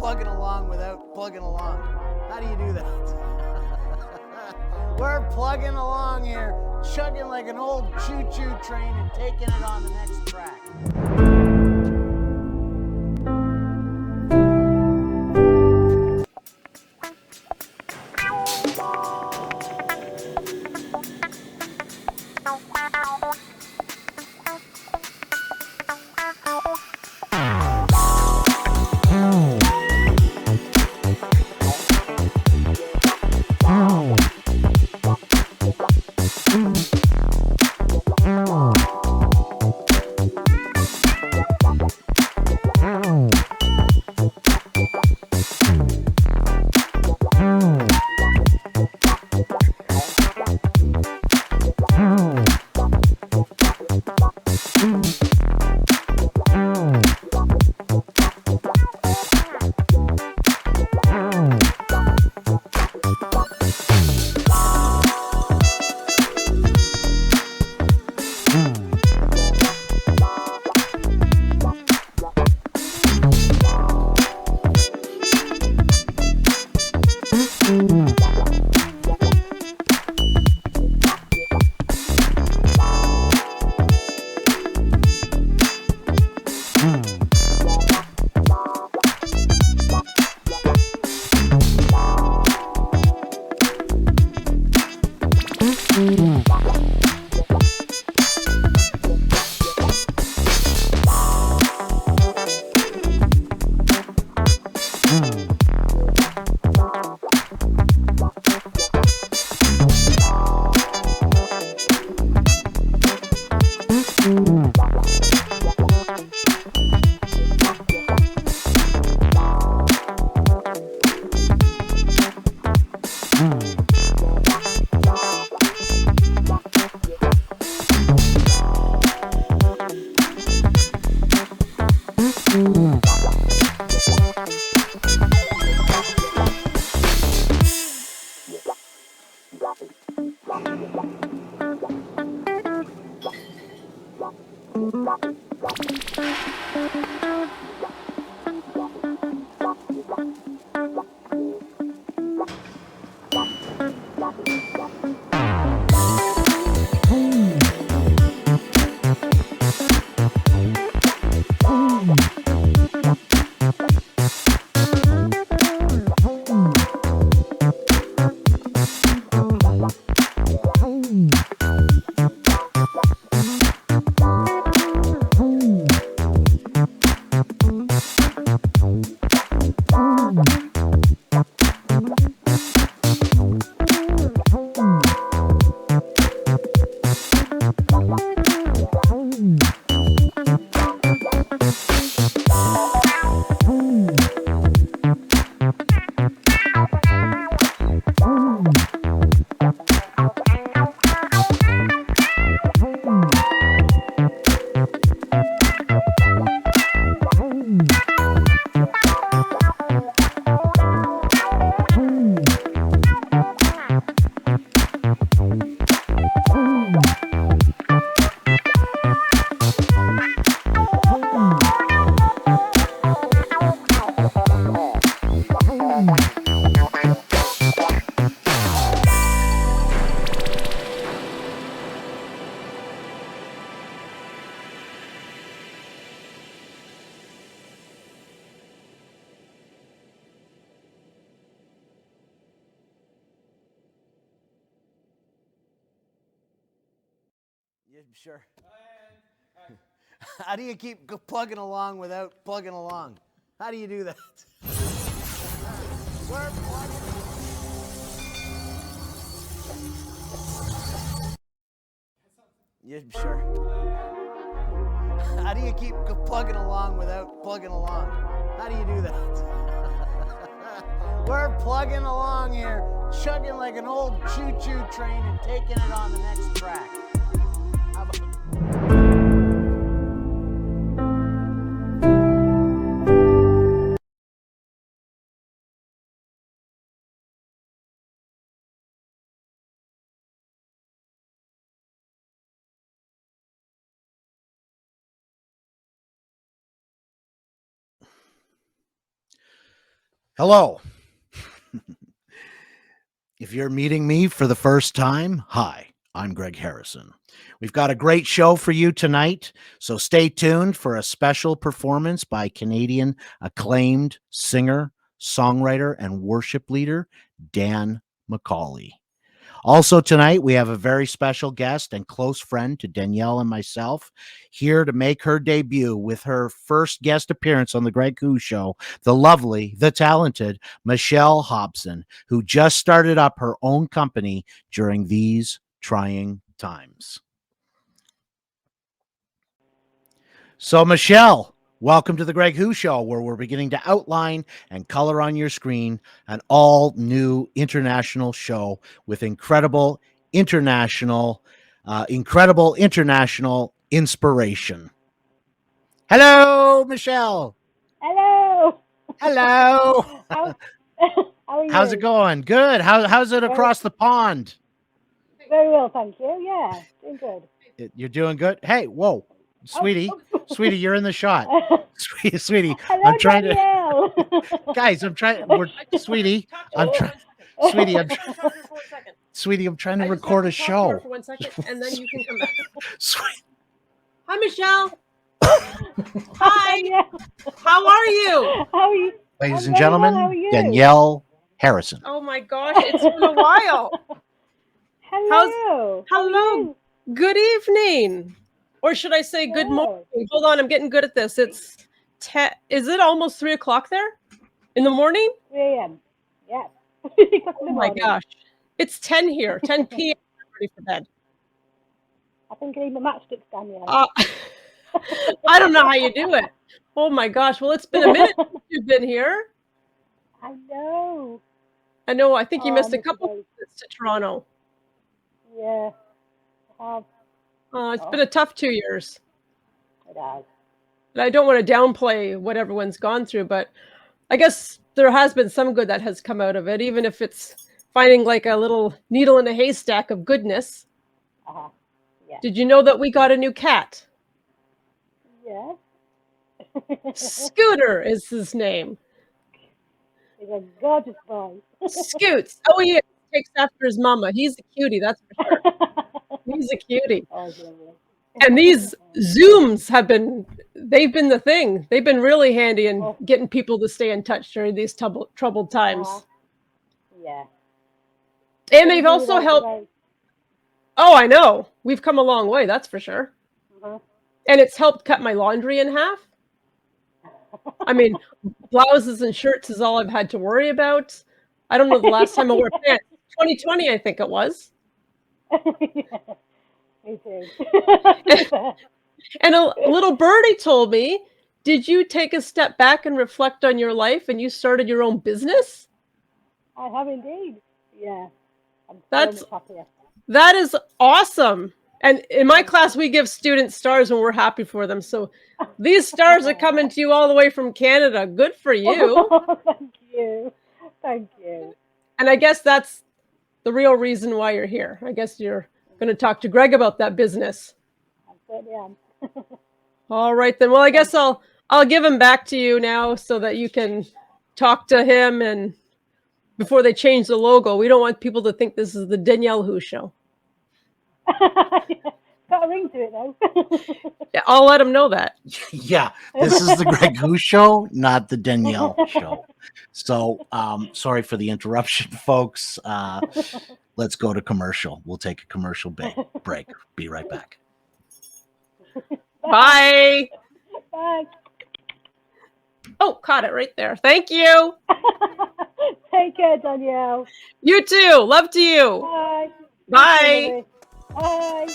plugging along without plugging along. How do you do that? We're plugging along here, chugging like an old choo-choo train and taking it on the next track. Yeah, sure. How do you keep plugging along without plugging along? How do you do that? We're plugging. Yeah, sure. How do you keep plugging along without plugging along? How do you do that? We're plugging along here, chugging like an old choo-choo train and taking it on the next track. How about... Hello. If you're meeting me for the first time, hi, I'm Greg Harrison. We've got a great show for you tonight, so stay tuned for a special performance by Canadian acclaimed singer, songwriter, and worship leader, Dan Macaulay. Also tonight, we have a very special guest and close friend to Danielle and myself here to make her debut with her first guest appearance on the Greg Who Show, the lovely, the talented Michelle Hobson, who just started up her own company during these trying times. So, Michelle, welcome to the Greg Who Show, where we're beginning to outline and color on your screen an all-new international show with incredible international inspiration. Hello, Michelle. Hello. Hello. How are you? How's it going? Good. How's it across the pond? Very well, thank you. Yeah, doing good. You're doing good? Hey, whoa. Sweetie, sweetie, you're in the shot. Sweetie, Hello, I'm trying Danielle. to, guys, I'm trying, sweetie, I'm trying to record a show. For 1 second, and then you can come back. Sweet. Hi, Michelle. Hi. How are you? How are you? Ladies I'm and very well, gentlemen, how are you? Danielle Harrison. Oh my gosh, it's been a while. Hello. Hello. Good evening. Or should I say good morning? Hold on, I'm getting good at this. It's 10. Is it almost 3 o'clock there? In the morning? 3 a.m. Yeah. Oh my gosh. It's 10 here. 10 p.m. I'm ready for bed. I think I need my matchsticks, Danielle. I don't know how you do it. Oh my gosh. Well, it's been a minute since you've been here. I know. I know. I think you missed a couple of visits to Toronto. Yeah. It's been a tough 2 years. It has. And I don't want to downplay what everyone's gone through, but I guess there has been some good that has come out of it, even if it's finding like a little needle in a haystack of goodness. Yeah. Did you know that we got a new cat? Yeah. Scooter is his name. He's a gorgeous boy. Scoots. Oh, he takes after his mama. He's a cutie, that's for sure. He's a cutie. Oh, lovely. And these Zooms they've been the thing. They've been really handy in getting people to stay in touch during these troubled times. Yeah. And they've also helped. Oh, I know. We've come a long way, that's for sure. And it's helped cut my laundry in half. I mean, blouses and shirts is all I've had to worry about. I don't know the last time I wore pants. 2020, I think it was. Me too. And a little birdie told me, did you take a step back and reflect on your life and you started your own business? I have indeed. Yeah. I'm That's happier. That is awesome. And in my class, we give students stars when we're happy for them. So these stars are coming to you all the way from Canada. Good for you. Thank you. Thank you. And I guess that's the real reason why you're here. I guess you're going to talk to Greg about that business. I certainly am. All right, then. Well, I guess I'll give him back to you now so that you can talk to him. And before they change the logo, we don't want people to think this is the Danielle Who Show. Got a ring to it, though. Yeah, I'll let him know that. Yeah, this is the Greg Who Show, not the Danielle Show. So, sorry for the interruption, folks. Let's go to commercial. We'll take a commercial break. Be right back. Bye. Bye. Oh, caught it right there. Thank you. Take care, Danielle. You too. Love to you. Bye. Bye. Bye.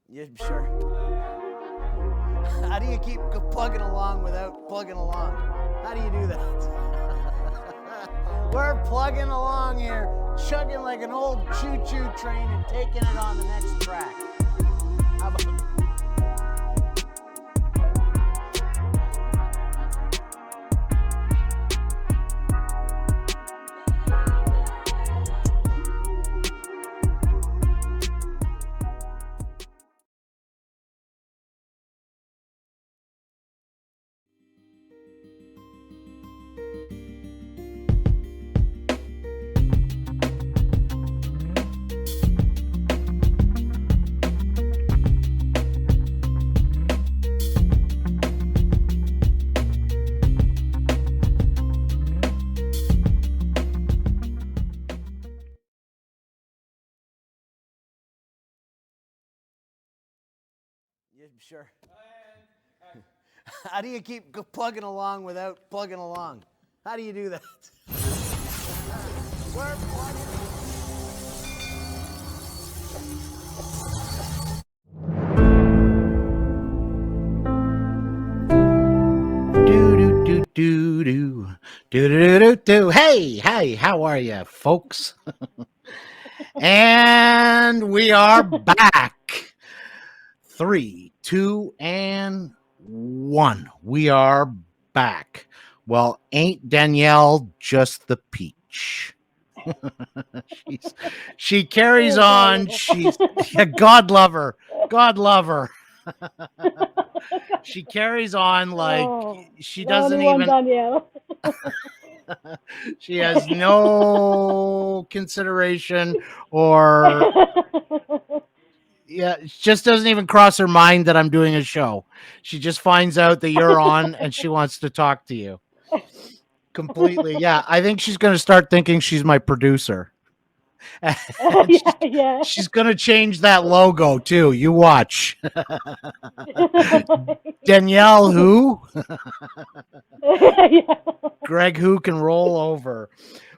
Yeah, sure. How do you keep plugging along without plugging along? How do you do that? We're plugging along here, chugging like an old choo-choo train and taking it on the next track. How about... Yeah, sure. How do you keep plugging along without plugging along? How do you do that? We're plugging. Do. Hey, how are you, folks? And we are back. 3, 2, and 1. We are back. Well, ain't Danielle just the peach? She carries on. She's God love her. God love her. She carries on like she doesn't even. Danielle. She has no consideration or. Yeah, it just doesn't even cross her mind that I'm doing a show. She just finds out that you're on and she wants to talk to you. Completely. Yeah, I think she's going to start thinking she's my producer. Yeah. She's going to change that logo too. You watch. Danielle who? Yeah. Greg who can roll over.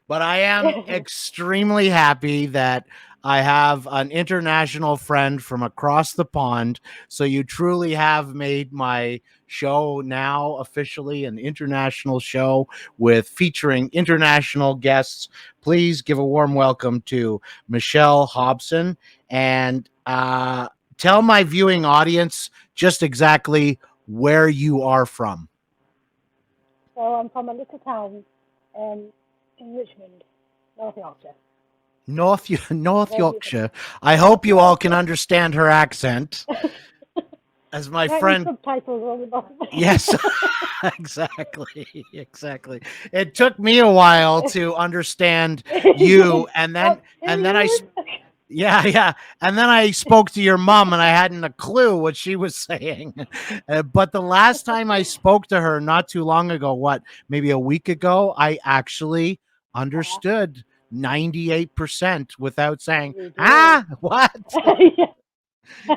But I am extremely happy that I have an international friend from across the pond. So you truly have made my show now officially an international show with featuring international guests. Please give a warm welcome to Michelle Hobson and tell my viewing audience just exactly where you are from. So I'm from a little town in Richmond, North Yorkshire. North Yorkshire. I hope you all can understand her accent. As my friend, subtitles on the bottom. Yes, exactly. It took me a while to understand you, and then yeah, and then I spoke to your mom, and I hadn't a clue what she was saying. But the last time I spoke to her, not too long ago, maybe a week ago, I actually understood 98% without saying, what?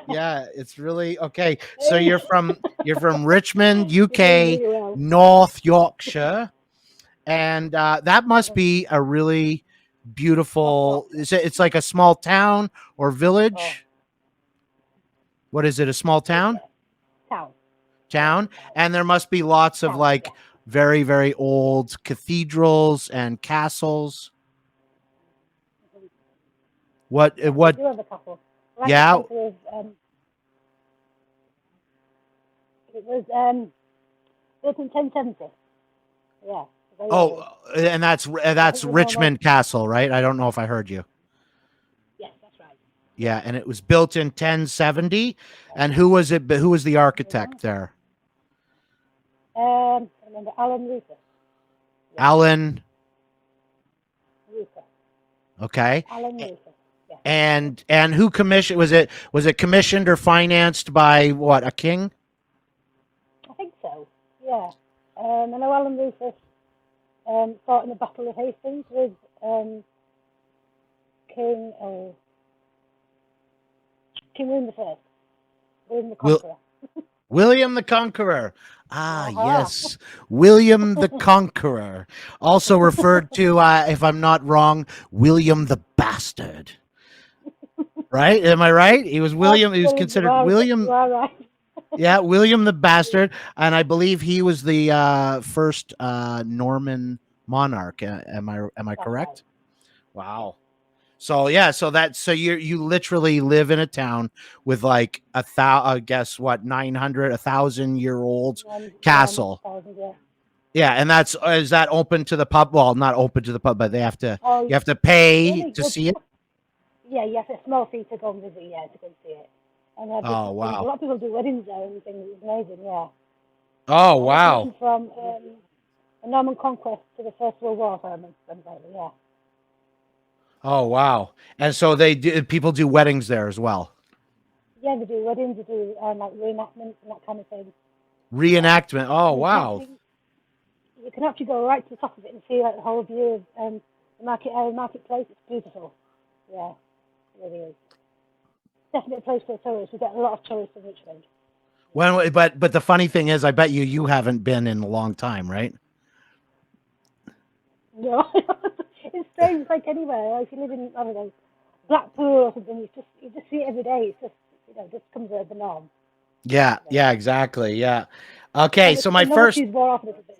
Yeah, it's really okay. So you're from Richmond, UK, North Yorkshire, and that must be a really beautiful. It's like a small town or village? What is it? A small town? Town. Town, and there must be lots of like very, very old cathedrals and castles. What? Yeah, What? we do have a couple. Like the Yeah. centre of, it was built in 1070. Yeah, very Oh, old. and that's I think it was almost, Richmond Castle, right? I don't know if I heard you. yes, that's right. Yeah, and it was built in 1070. And who was it? Who was the Yeah. architect there? I remember Alan Rufus. Yeah, Alan. Rufus. Okay. Alan Rufus. Yeah. And who commissioned? Was it commissioned or financed by what? A king? I think so. Yeah. I know Alan Rufus fought in the Battle of Hastings with King King William the First, William the Will Conqueror. William the Conqueror. Ah, Aha. yes. William the Conqueror. Also referred to, if I'm not wrong, William the Bastard. Right? Am I right? He was William. He was considered You William. are right. Yeah, William the Bastard. And I believe he was the first Norman monarch. Am I That's right. correct? Wow. So yeah, so you literally live in a town with like I guess what 900 1,000-year-old Yeah, almost castle. 1,000. Yeah. Yeah, and is that open to the pub? Well, not open to the pub, but Oh, you have to the pay only to good. see it. Yeah, you have a small fee to go and visit. Yeah, to go and see it. And Oh a wow. lot of people do weddings there and things. It's amazing. Yeah. Oh And it's wow. written from the Norman Conquest to the First World War. If I remember rightly. Yeah. Oh wow. And so people do weddings there as well. Yeah, they do weddings. They do like reenactments and that kind of thing. Yeah. Reenactment. Oh And wow. you can actually go right to the top of it and see like the whole view of the marketplace. It's beautiful. Yeah, it really is. Definitely a place for tourists. We get a lot of tourists in Richmond. When but the funny thing is, I bet you haven't been in a long time, right? No, it's strange. It's like anywhere. Like if you live in, I don't know, Blackpool or something, you just see it every day. It's just just comes as the norm. Yeah, You know. yeah, exactly. Yeah. Okay, so my The first. novelty's wore off a little bit.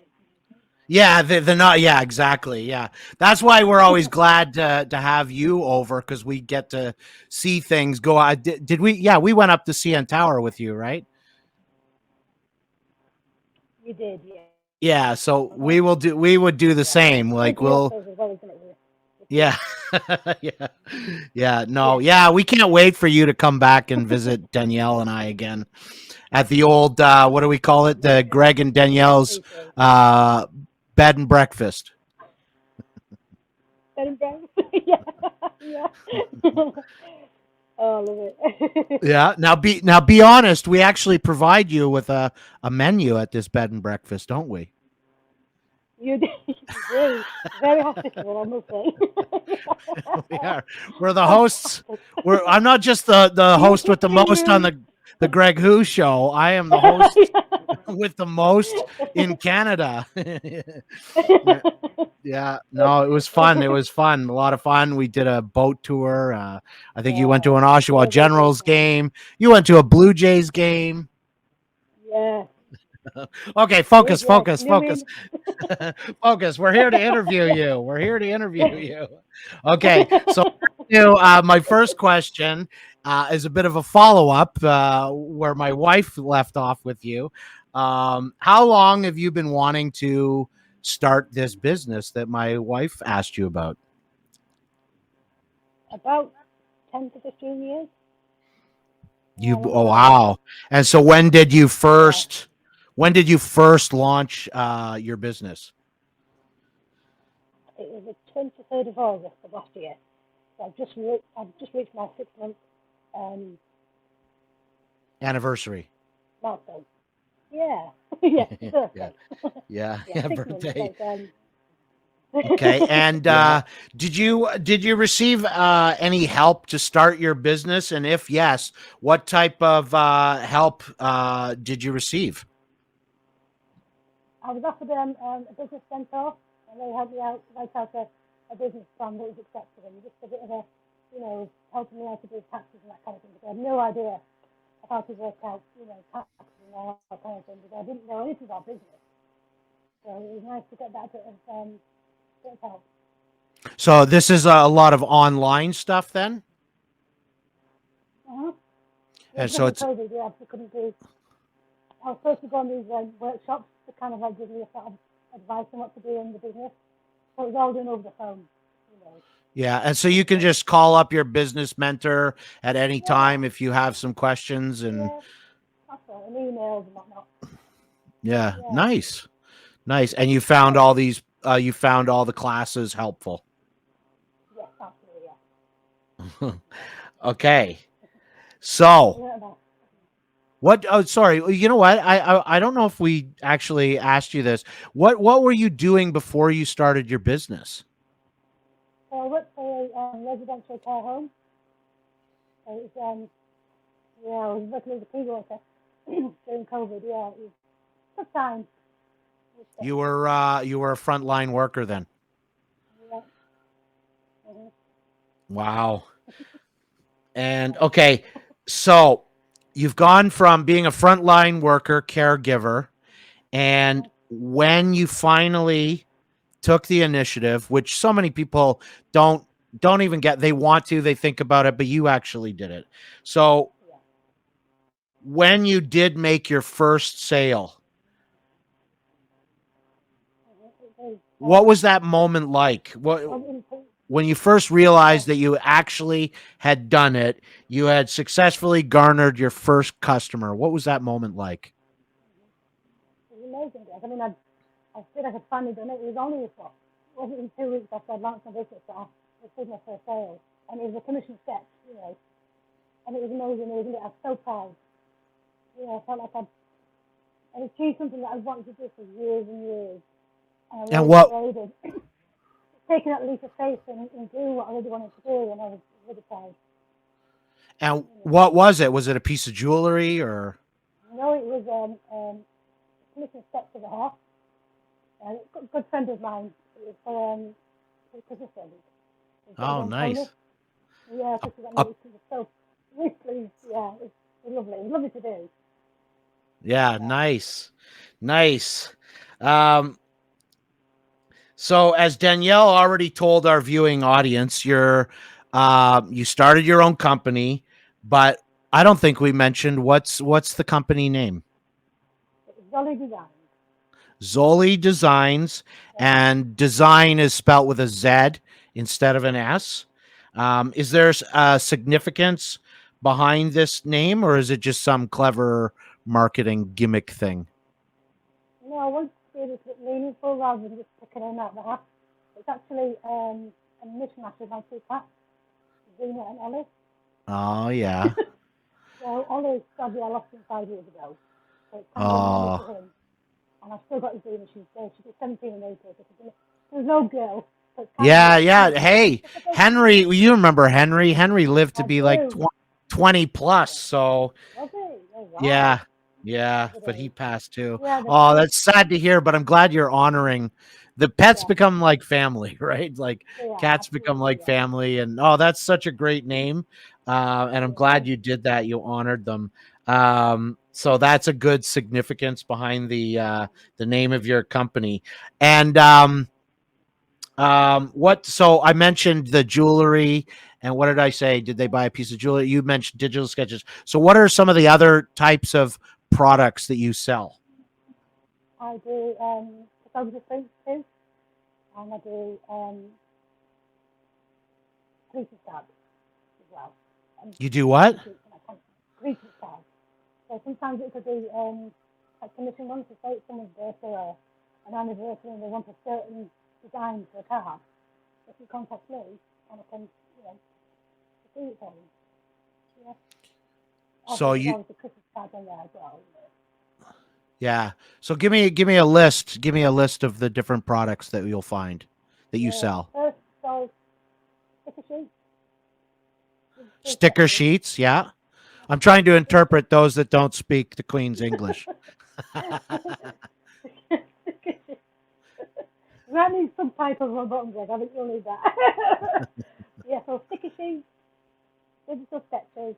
Yeah, the not. Yeah, exactly. Yeah, that's why we're always glad to have you over because we get to see things go. Did we? Yeah, we went up to CN Tower with you, right? You did, yeah. Yeah, so we would do the Yeah. same. Like Pretty we'll. as well, isn't it? Yeah. Yeah. Yeah. No. Yeah. Yeah, we can't wait for you to come back and visit Danielle and I again at the old. What do we call it? The Greg and Danielle's uh, bed and breakfast. Bed and breakfast. Yeah. Yeah. Oh, I love it. Yeah. Now be honest. We actually provide you with a menu at this bed and breakfast, don't we? You do. You do. Very hospitable, I must say. We are. We're the hosts. I'm not just the host with the most on the Greg Who show. I am the host with the most in Canada. Yeah. No, it was fun. It was fun. A lot of fun. We did a boat tour. I think you went to an Oshawa Generals game. You went to a Blue Jays game. Yeah. Okay, focus, Yeah. focus, focus. Focus. We're here to interview you. We're here to interview you. Okay, so my first question is a bit of a follow up where my wife left off with you. How long have you been wanting to start this business that my wife asked you about? About 10 to 15 years. Oh wow! And so when did you first launch your business? It was the 23rd of August of last year. So I've just reached my 6 month Anniversary. milestone. Yeah. Yeah. Yeah. Birthday. Yeah. Yeah, 6 Birthday. months. Okay. And did you receive any help to start your business? And if yes, what type of help did you receive? I was offered a business mentor, and they helped me out to write out a business plan that was acceptable, and just a bit of helping me out to do taxes and that kind of thing. Because I had no idea how to work out, taxes and all that kind of thing, because I didn't know anything about business. So it was nice to get that bit of help. So this is a lot of online stuff then? Uh-huh. And Because so of it's COVID, yeah, we couldn't do. I was supposed to go on these workshops to kind of like give me a sort of advice on what to do in the business. So it was all done over the phone, you know. yeah, and so you can just call up your business mentor at any Yeah, time if you have some questions and yeah, that's right, and emails and whatnot. yeah, Yeah, nice. Nice. And you found all the classes helpful. yes, absolutely, yeah. Okay. So Yeah, no. what oh sorry, you know what? I don't know if we actually asked you this. What were you doing before you started your business? So I worked for a residential care home. So it was, yeah, I was working as a key worker during COVID. Yeah, it was tough time. You were a frontline worker then. Yeah. Mm-hmm. Wow. And okay, so you've gone from being a frontline worker, caregiver, and when you finally took the initiative, which so many people don't even get, they want to, they think about it, but you actually did it. So Yeah. when you did make your first sale, Mm-hmm. what was that moment like? What when you first realized that you actually had done it, you had successfully garnered your first customer. What was that moment like? It was amazing. I mean, I feel like I finally done it. It was only what? It wasn't in 2 weeks after I launched my business that I received my first sale. And it was a commission sketch, you know. And it was amazing, wasn't it? I was so proud. You know, I felt like I'd achieved something that I wanted to do for years and years. And I And really what enjoyed it. Taking that leap of faith and doing what I really wanted to do, and I was really proud. and You know, what was it? Was it a piece of jewelry or it was commission sketch of the house. A good friend of mine. It was for Christmas present. He's got his oh own pony. nice. Yeah, because I Uh, mean, it was so really pleased. Yeah, it was lovely. It was lovely to do. yeah, Yeah. nice. Nice. Um So, as Danielle already told our viewing audience, you started your own company, but I don't think we mentioned what's the company name. It was Zollie Design. Zollie Designs, Yeah. and design is spelt with a Z instead of an S. Is there a significance behind this name, or is it just some clever marketing gimmick thing? No, I wanted to be able to look meaningful rather than just picking them out of the hat. It's actually a mishmash of my two cats, Zena and Ollie. Oh yeah. So Ollie, sadly, I lost him 5 years ago. So it's kind of a memory to Oh him. And I've still got Zena. She's 17 in April. So there's no girl. So it's kind of yeah, like, yeah. Hey, Henry, you remember Henry? Henry lived to I be like do. 20 plus. So, Was he? Oh, wow. yeah, yeah, Good but he age. passed too. Yeah, the Oh, cats. that's sad to hear, but I'm glad you're honoring the pets Yeah, become like family, right? Like they are. cats become Absolutely, like yeah. family. And oh, that's such a great name. And I'm Yeah. glad you did that. You honored them. So that's a good significance behind the name of your company. And, what? So I mentioned the jewelry, and what did I say? Did they buy a piece of jewelry? You mentioned digital sketches. So what are some of the other types of products that you sell? I do photography prints too, and I do greeting cards as well. And You do what? photo shoots and that kind of greeting cards. So sometimes it could be like commission ones to say it's someone's birthday or an anniversary and they want a certain design for a card. If you contact me, and I can, do it for them. Yeah. Also, So there's you, always the Christmas card on there as well. yeah. So give me a list. Give me a list of the different products that you'll find that you Yeah. sell. First, so sticker sheets, three Sticker sections. sheets. Yeah. I'm trying to interpret those that don't speak the Queen's English. That needs subtitles on bottom, Greg. I think you'll need that. Yeah, so sticker sheets, digital sketches,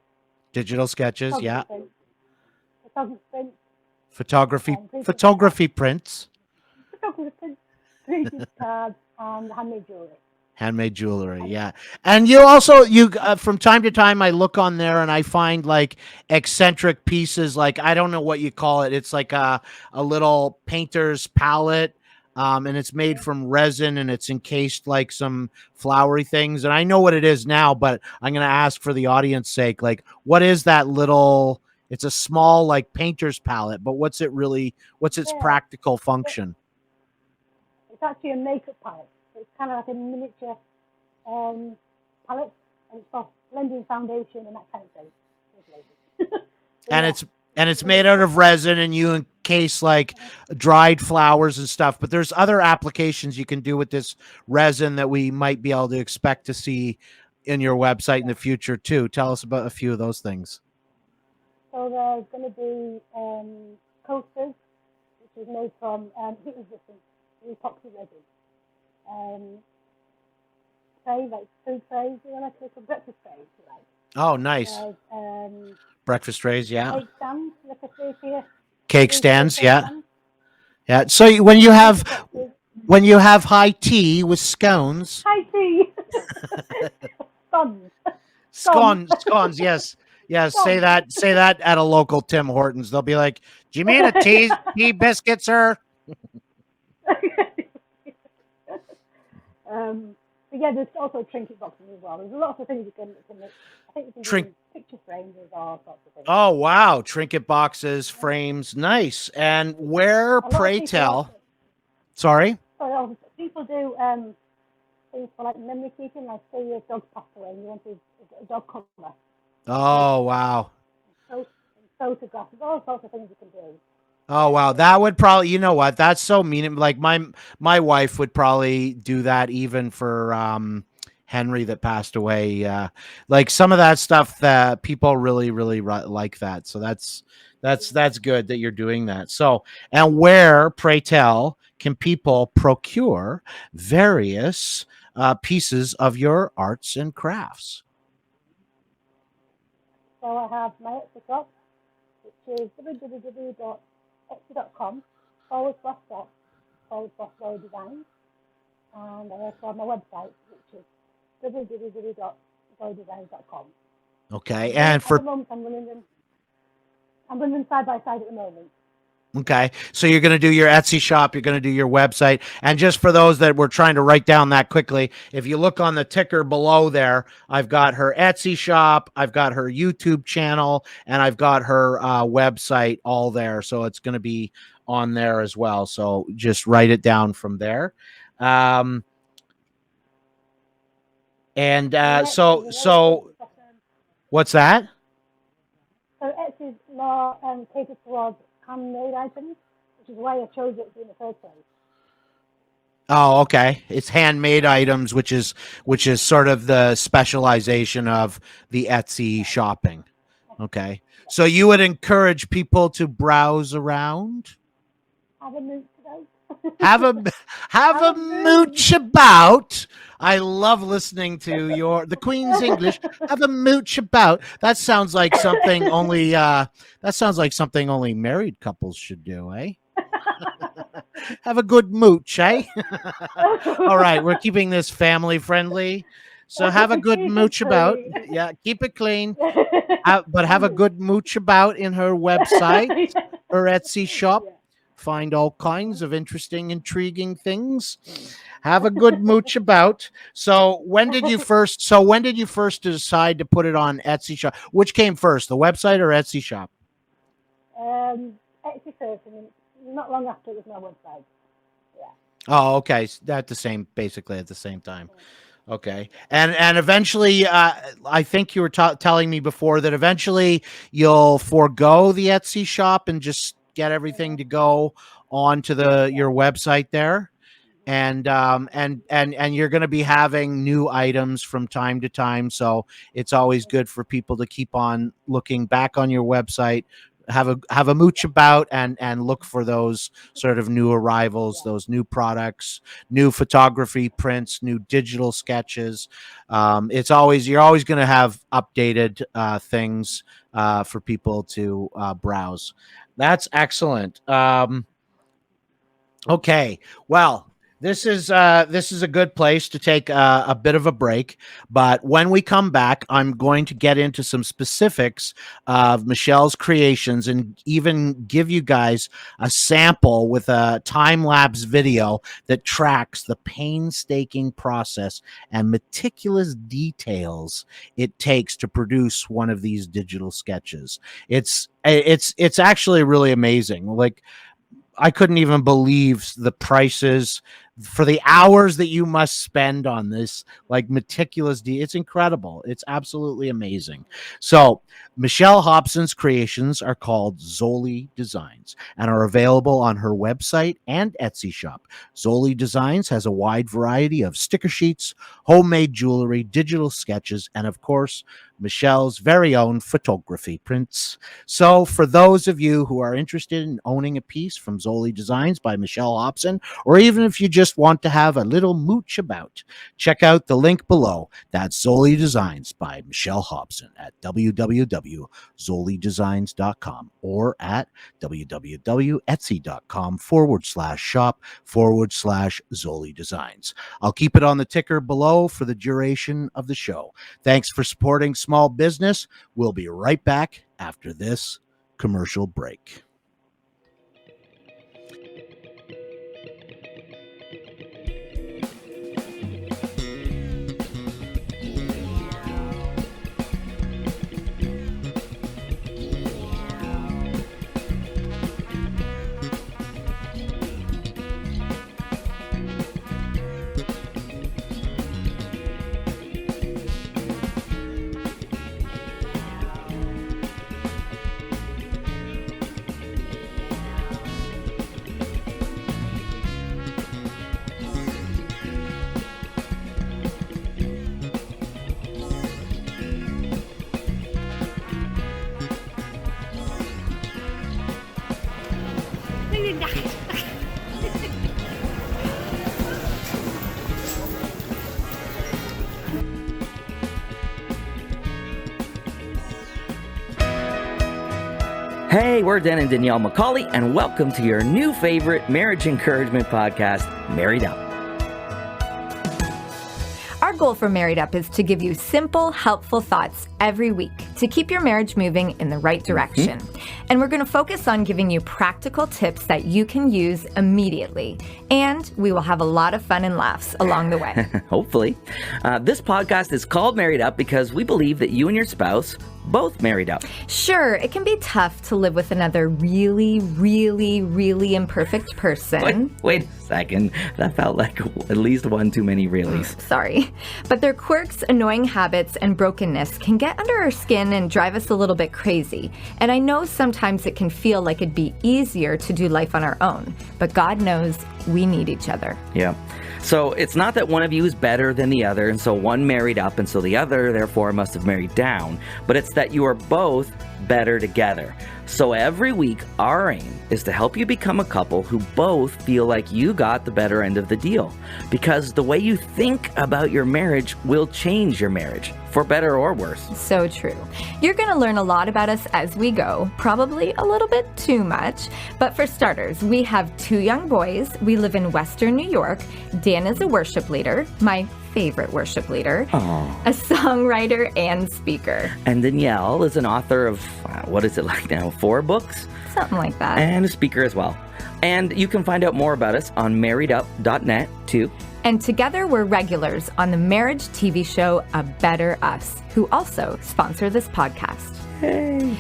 Digital sketches. photography Yeah. prints, photography prints, Photography greeting cards, photography prints. photography and handmade jewelry. Handmade jewelry, yeah. And you also from time to time I look on there and I find like eccentric pieces, like I don't know what you call it. It's like a little painter's palette. And it's made from resin and it's encased like some flowery things. And I know what it is now, but I'm gonna ask for the audience sake, like what is that little, it's a small like painter's palette, but what's its practical function? It's actually a makeup palette. It's kind of like a miniature palette, and it's for blending foundation and that kind of thing. And it's made out of resin and you encase like dried flowers and stuff, but there's other applications you can do with this resin that we might be able to expect to see in your website in the future too. Tell us about a few of those things. So there's going to be coasters, which is made from heat resistant epoxy resin. Trays, like food trays, you want to cook a breakfast tray, if you like. Oh, nice. Breakfast trays, yeah. Cake stands, like I say here. Cake stands, yeah. Yeah. So when you have high tea with scones. High tea. Scones, yes. Yes, say that at a local Tim Hortons. They'll be like, "Do you mean a tea biscuit, sir?" But yeah, there's also trinket boxes as well. There's lots of things you can make. I think you can do picture frames and all sorts of things. Oh wow, trinket boxes, frames, nice. And where, pray tell? Sorry. So people do things for like memory keeping, like say your dog passed away and you want a dog cover. Oh wow. Photographs, there's all sorts of things you can do. Oh wow, that would probably, you know what? That's so mean. Like my wife would probably do that even for Henry that passed away. Like some of that stuff that people really like that. So that's good that you're doing that. So, and where, pray tell, can people procure various pieces of your arts and crafts? So I have my Etsy shop, which is www.etsy.com/shop/Zollie Dezigns. And I also have my website, which is www.zolliedezigns.com. Okay, and for at the moment, I'm running them side by side at the moment. Okay, so you're going to do your Etsy shop, you're going to do your website, and just for those that were trying to write down that quickly, if you look on the ticker below there, I've got her Etsy shop, I've got her YouTube channel, and I've got her website all there, so it's going to be on there as well. So just write it down from there. So what's that? So Etsy is more catered towards handmade items, which is why I chose it in the first place. Oh, okay. It's handmade items, which is sort of the specialization of the Etsy shopping. Okay. So you would encourage people to browse around? Have a mooch about. have a mooch about. I love listening to the Queen's English. Have a mooch about. That sounds like something only married couples should do, eh? Have a good mooch, eh? All right, we're keeping this family friendly. So have a good mooch about. Yeah, keep it clean. But have a good mooch about in her website, her Etsy shop. Find all kinds of interesting, intriguing things. Have a good mooch about. So when did you first decide to put it on Etsy shop? Which came first, the website or Etsy shop? Etsy first, and not long after it was my website. Yeah. Oh, okay. Basically at the same time. Okay. And eventually, I think you were telling me before that eventually you'll forego the Etsy shop and just get everything to go onto your website there. And you're going to be having new items from time to time. So it's always good for people to keep on looking back on your website, have a mooch about and look for those sort of new arrivals, those new products, new photography prints, new digital sketches. You're always going to have updated things for people to browse. That's excellent. Okay. Well, This is a good place to take a bit of a break, but when we come back, I'm going to get into some specifics of Michelle's creations and even give you guys a sample with a time-lapse video that tracks the painstaking process and meticulous details it takes to produce one of these digital sketches. It's actually really amazing. Like, I couldn't even believe the prices for the hours that you must spend on this, like meticulous. It's incredible. It's absolutely amazing. So, Michelle Hobson's creations are called Zollie Designs and are available on her website and Etsy shop. Zollie Designs has a wide variety of sticker sheets, homemade jewelry, digital sketches, and of course, Michelle's very own photography prints. So, for those of you who are interested in owning a piece from Zollie Designs by Michelle Hobson, or even if you just want to have a little mooch about, check out the link below. That's Zollie Designs by Michelle Hobson at www.zolliedesigns.com or at www.etsy.com/shop/Zollie Designs. I'll keep it on the ticker below for the duration of the show. Thanks for supporting small business. We'll be right back after this commercial break. Hey, we're Dan and Danielle Macaulay, and welcome to your new favorite marriage encouragement podcast, Married Up. Our goal for Married Up is to give you simple, helpful thoughts every week to keep your marriage moving in the right direction. And we're going to focus on giving you practical tips that you can use immediately. And we will have a lot of fun and laughs along the way. Hopefully. This podcast is called Married Up because we believe that you and your spouse both married up. Sure, it can be tough to live with another really, really, really imperfect person. Wait a second. That felt like at least one too many reallys. Sorry. But their quirks, annoying habits, and brokenness can get under our skin and drive us a little bit crazy. And I know sometimes it can feel like it'd be easier to do life on our own. But God knows we need each other. Yeah. So it's not that one of you is better than the other, and so one married up, and so the other, therefore, must have married down. But it's that you are both better together. So every week, our aim is to help you become a couple who both feel like you got the better end of the deal. Because the way you think about your marriage will change your marriage, for better or worse. So true. You're going to learn a lot about us as we go, probably a little bit too much. But for starters, we have 2 young boys. We live in Western New York. Dan is a worship leader, my favorite worship leader, a songwriter and speaker. And Danielle is an author of, what is it like now, 4 books? Something like that. And a speaker as well. And you can find out more about us on marriedup.net too. And together we're regulars on the marriage TV show A Better Us, who also sponsor this podcast. Hey.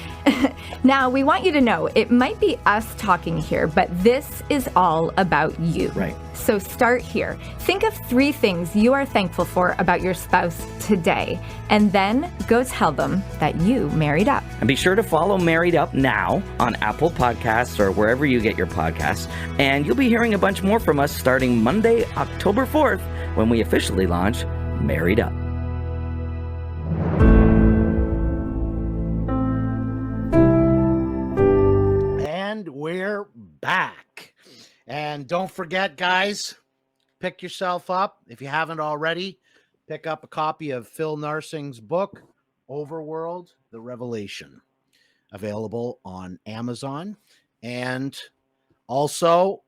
Now, we want you to know it might be us talking here, but this is all about you. Right. So start here. Think of 3 things you are thankful for about your spouse today, and then go tell them that you married up. And be sure to follow Married Up now on Apple Podcasts or wherever you get your podcasts. And you'll be hearing a bunch more from us starting Monday, October 4th, when we officially launch Married Up. And we're back. And don't forget, guys, pick yourself up. If you haven't already, pick up a copy of Phil Narsing's book, Overworld, The Revelation, available on Amazon. And also,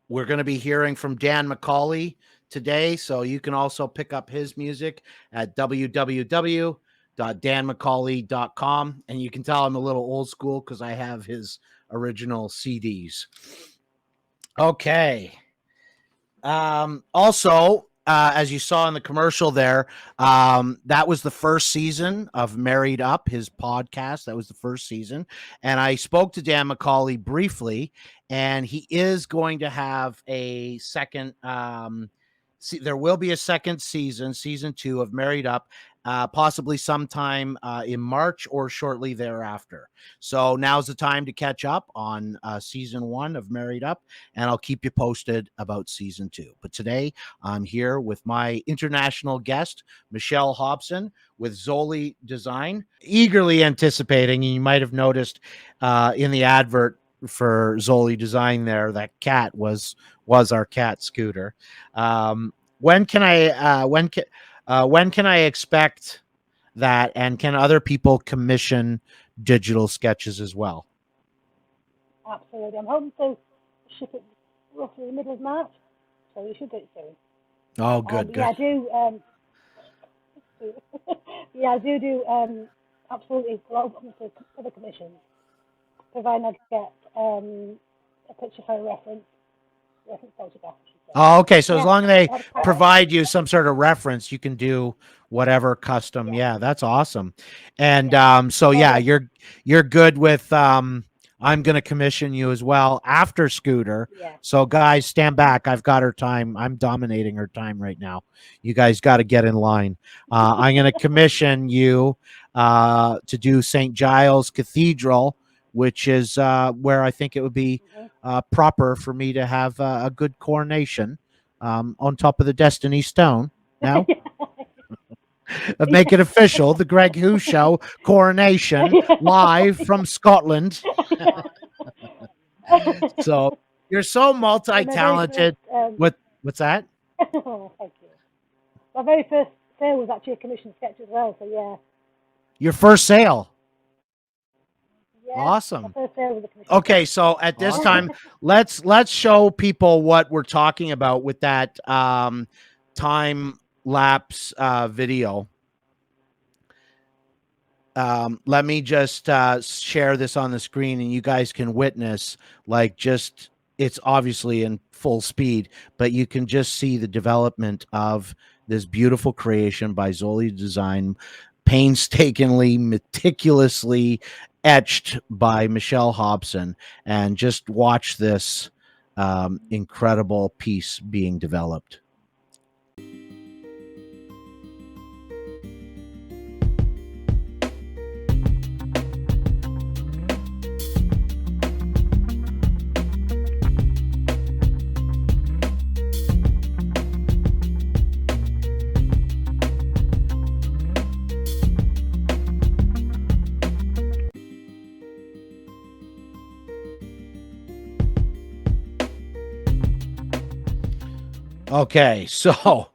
we're going to be hearing from Dan Macaulay today. So you can also pick up his music at www.danmacaulay.com. And you can tell I'm a little old school because I have his original CDs. Okay. Also, as you saw in the commercial there, that was the first season of Married Up, his podcast. That was the first season. And I spoke to Dan Macaulay briefly, and he is going to have a second, there will be a second season, season 2 of Married Up, possibly sometime in March or shortly thereafter. So now's the time to catch up on season 1 of Married Up, and I'll keep you posted about season 2. But today I'm here with my international guest, Michelle Hobson with Zollie Design, eagerly anticipating, and you might have noticed in the advert for Zollie Design there, that cat was our cat Scooter. When can I expect that, and can other people commission digital sketches as well? Absolutely. I'm hoping to ship it roughly the middle of March, so you should get it soon. Oh, good. Yeah, I do. Yeah, I do absolutely a lot of other commissions, providing I get a picture for a reference photograph. Oh, okay. So Yeah, as long as they provide you some sort of reference, you can do whatever custom. Yeah, that's awesome. And so yeah, you're good with I'm going to commission you as well after Scooter. Yeah. So guys, stand back. I've got her time. I'm dominating her time right now. You guys got to get in line. I'm going to commission you to do St. Giles Cathedral, which is where I think it would be proper for me to have a good coronation on top of the Destiny Stone. Now, make it official. The Greg Who Show coronation live from Scotland. So you're so multi-talented. What's that? Oh, thank you. My very first sale was actually a commissioned sketch as well. So yeah. Your first sale. Yeah, awesome. Okay, so at this time, let's show people what we're talking about with that time lapse video. Let me just share this on the screen, and you guys can witness, like, just it's obviously in full speed, but you can just see the development of this beautiful creation by Zollie Design, painstakingly, meticulously etched by Michelle Hobson, and just watch this incredible piece being developed. Okay, so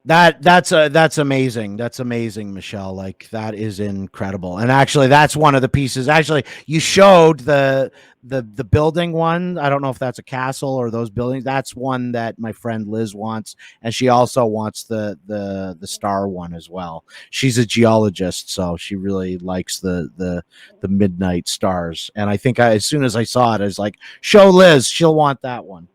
that's amazing. That's amazing, Michelle. Like, that is incredible. And actually, that's one of the pieces. Actually, you showed the building one. I don't know if that's a castle or those buildings. That's one that my friend Liz wants, and she also wants the star one as well. She's a geologist, so she really likes the midnight stars. And I think as soon as I saw it, I was like, show Liz, she'll want that one.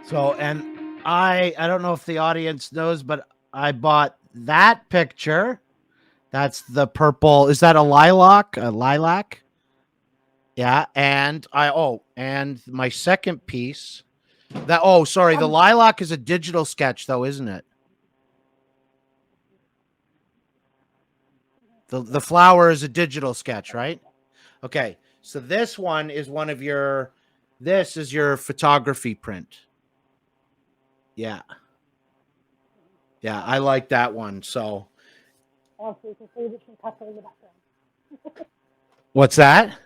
So, and I don't know if the audience knows, but I bought that picture. That's the purple. Is that a lilac? A lilac? Yeah. And and my second piece. Sorry, the lilac is a digital sketch, though, isn't it? The flower is a digital sketch, right? Okay. So this one is one of your. This is your photography print. Yeah. Yeah, I like that one. So. Also, you can see which one Castle in the background. What's that?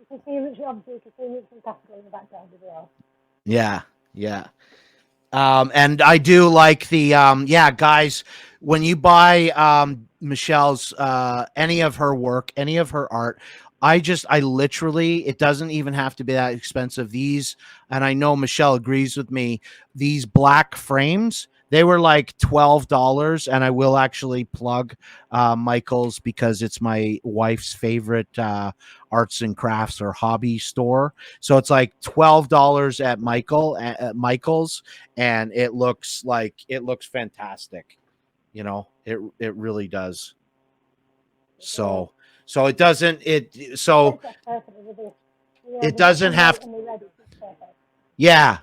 You can see which one Castle in the background as well. Yeah. Yeah. And I do like the guys, when you buy Michelle's any of her work, any of her art, I literally, it doesn't even have to be that expensive. These, and I know Michelle agrees with me, these black frames, they were like $12, and I will actually plug Michael's because it's my wife's favorite arts and crafts or hobby store. So it's like $12 at Michael's, and it looks fantastic. You know, it really does. So it doesn't it doesn't have to, yeah,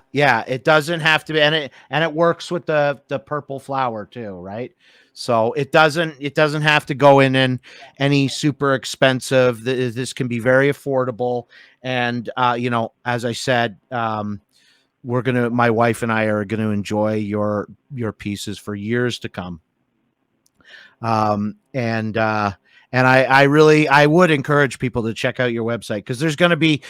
it doesn't have to be, and it works with the purple flower too, right? So it doesn't have to go in any super expensive. This can be very affordable, and as I said, my wife and I are gonna enjoy your pieces for years to come. I would encourage people to check out your website, because there's going to be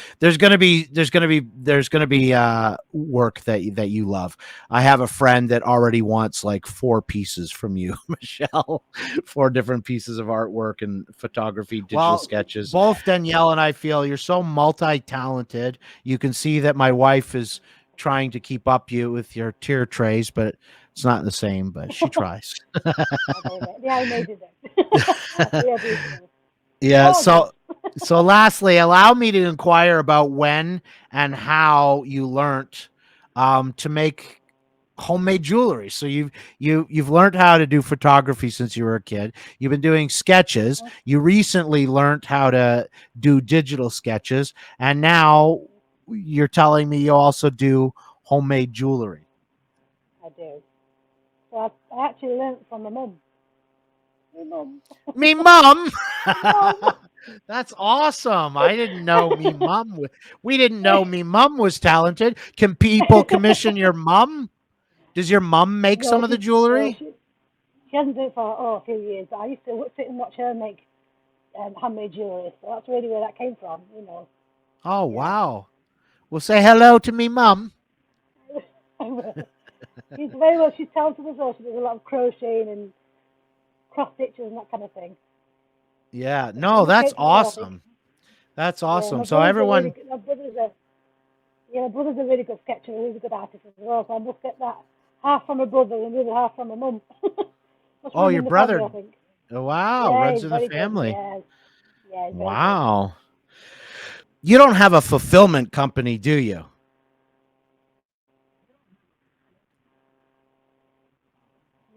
work that you love. I have a friend that already wants like 4 pieces from you, Michelle, 4 different pieces of artwork and photography, digital sketches. Both Danielle and I feel you're so multi-talented. You can see that my wife is trying to keep up you with your tier trays, but it's not the same, but she tries. Yeah, I made it. Yeah. So lastly, allow me to inquire about when and how you learned to make homemade jewelry. So you've learned how to do photography since you were a kid. You've been doing sketches. You recently learned how to do digital sketches, and now you're telling me you also do homemade jewelry. I do. So I actually learned from my mum. Me mum. That's awesome. I didn't know me mum. We didn't know me mum was talented. Can people commission your mum? Does your mum make some of the jewelry? No, she hasn't done it for a few years. I used to sit and watch her make handmade jewelry. So that's really where that came from, Oh, yeah. Wow. Well, say hello to me mum. She's talented as well. She does a lot of crocheting and cross stitches and that kind of thing. Yeah, no, that's awesome. That's awesome. So everyone, my brother's a really good sketcher, a really good artist as well. So I must get that half from my brother and the other half from my mum. Oh, your brother! Family, I think. Oh, wow, yeah, runs in the family. Yeah, wow. You don't have a fulfillment company, do you?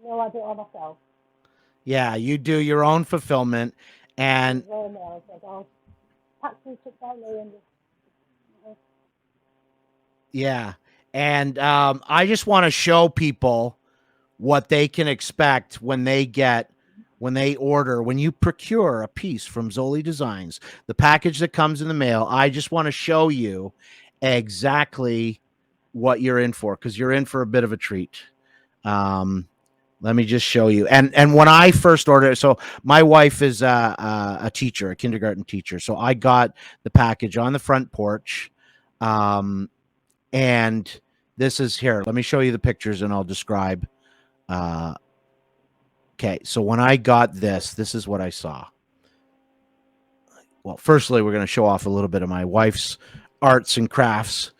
No, I do it all myself. Yeah, you do your own fulfillment, and yeah, and I just want to show people what they can expect when they procure a piece from Zollie Dezigns, the package that comes in the mail. I just want to show you exactly what you're in for, because you're in for a bit of a treat. Let me just show you. And when I first ordered it, so my wife is a teacher, a kindergarten teacher. So I got the package on the front porch. And this is here. Let me show you the pictures and I'll describe. Okay. So when I got this is what I saw. Well, firstly, we're going to show off a little bit of my wife's arts and crafts.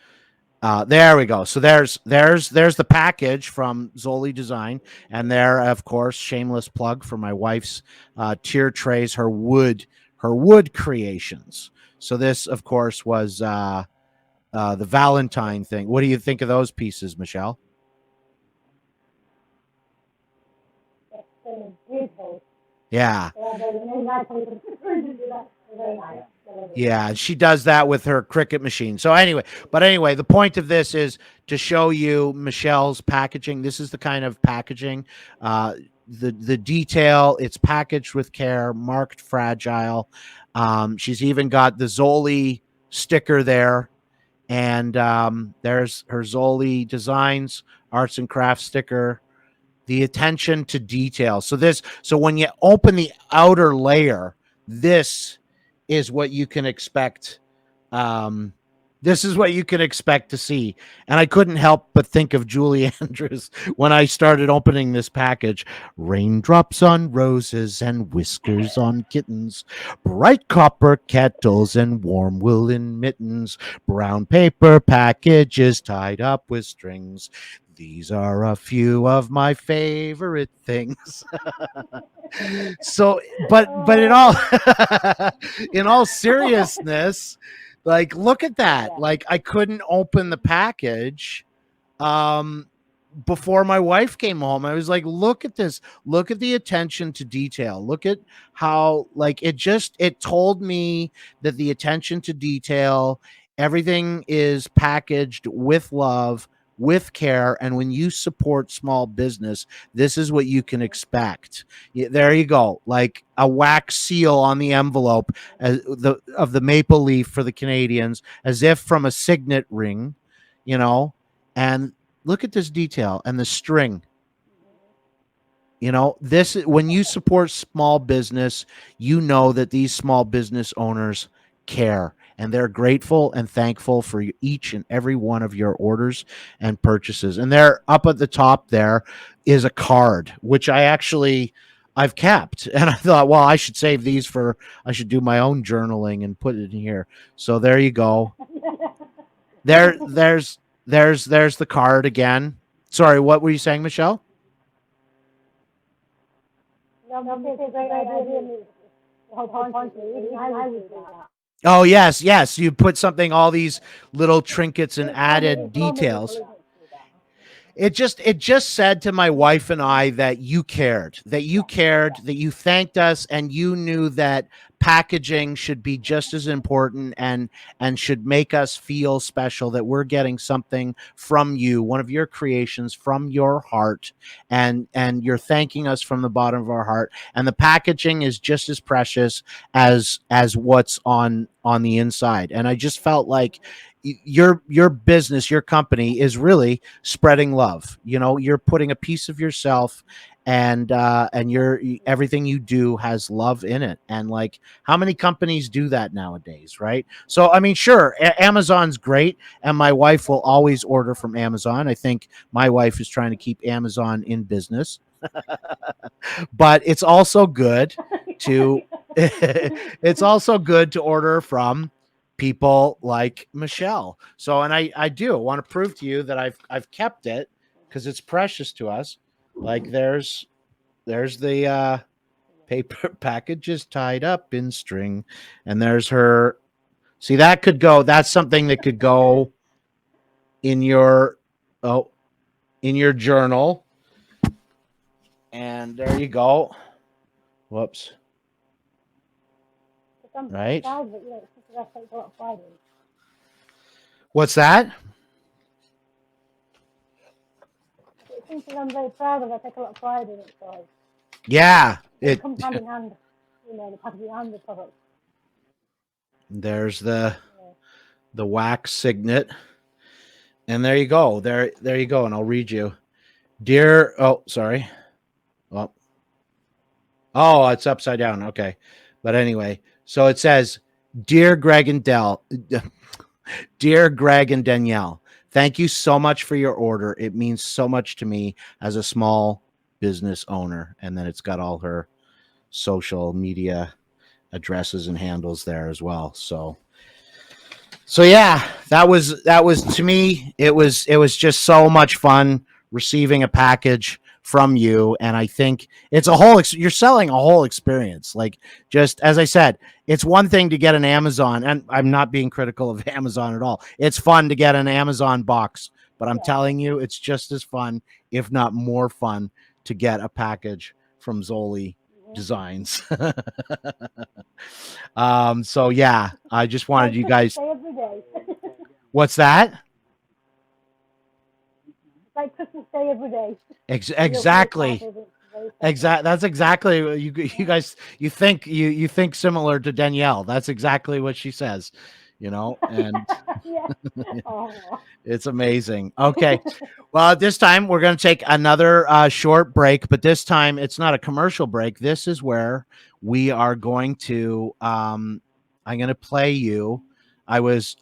There we go. So there's the package from Zollie Design, and there, of course, shameless plug for my wife's tier trays, her wood creations. So this, of course, was the Valentine thing. What do you think of those pieces, Michelle? Yeah. Very nice. Very nice. Yeah, she does that with her cricket machine. So anyway, the point of this is to show you Michelle's packaging. This is the kind of packaging, the detail. It's packaged with care, marked fragile. She's even got the Zollie sticker there, and there's her Zollie Designs arts and crafts sticker. The attention to detail. So when you open the outer layer, this is what you can expect. This is what you can expect to see. And I couldn't help but think of Julie Andrews when I started opening this package. Raindrops on roses and whiskers on kittens, bright copper kettles and warm woolen mittens, brown paper packages tied up with strings. These are a few of my favorite things. So, but in all seriousness, like, look at that. Like, I couldn't open the package before my wife came home. I was like, look at this. Look at the attention to detail. Look at how, like, it told me that the attention to detail, everything is packaged with love, with care. And when you support small business, this is what you can expect. There you go. Like a wax seal on the envelope of the maple leaf for the Canadians, as if from a signet ring, and look at this detail and the string. This, when you support small business, you know that these small business owners care, and they're grateful and thankful for each and every one of your orders and purchases. And there, up at the top, there is a card, which I've kept. And I thought, well, I should save these I should do my own journaling and put it in here. So there you go. There's the card again. Sorry, what were you saying, Michelle? Oh, yes. You put something, all these little trinkets and added details. It just said to my wife and I that you cared, that you thanked us, and you knew that packaging should be just as important and should make us feel special, that we're getting something from you, one of your creations from your heart, and you're thanking us from the bottom of our heart. And the packaging is just as precious as what's on the inside. And I just felt like your business, your company is really spreading love. You're putting a piece of yourself, and everything you do has love in it. And like, how many companies do that nowadays, right? So I mean, sure, Amazon's great, and my wife will always order from Amazon. I think my wife is trying to keep Amazon in business. But it's also good to order from people like Michelle. So, and I do want to prove to you that I've kept it because it's precious to us. Like, there's the paper packages tied up in string, and there's her. See, that's something that could go in your journal. And there you go. Whoops. Right. What's that? I'm very proud of. I take a lot of pride in it. So yeah, it comes hand in hand. The packaging and the product. There's the wax signet, and there you go. There you go. And I'll read you, dear. Oh, sorry. Well, it's upside down. Okay, but anyway, so it says, "Dear Greg and Dear Greg and Danielle, thank you so much for your order. It means so much to me as a small business owner." And then it's got all her social media addresses and handles there as well. So yeah, that was to me, it was just so much fun receiving a package from you. And I think it's you're selling a whole experience. Like, just as I said, it's one thing to get an Amazon, and I'm not being critical of Amazon at all. It's fun to get an Amazon box, but I'm telling you, it's just as fun, if not more fun, to get a package from Zollie Designs. So yeah, I just wanted you guys. Every day. What's that? Like Christmas Day every day. Exactly. That's exactly what you guys. You think similar to Danielle. That's exactly what she says. And Yeah. Oh. it's amazing. Okay. Well, at this time we're going to take another short break, but this time it's not a commercial break. This is where we are going to. I'm going to play you. I was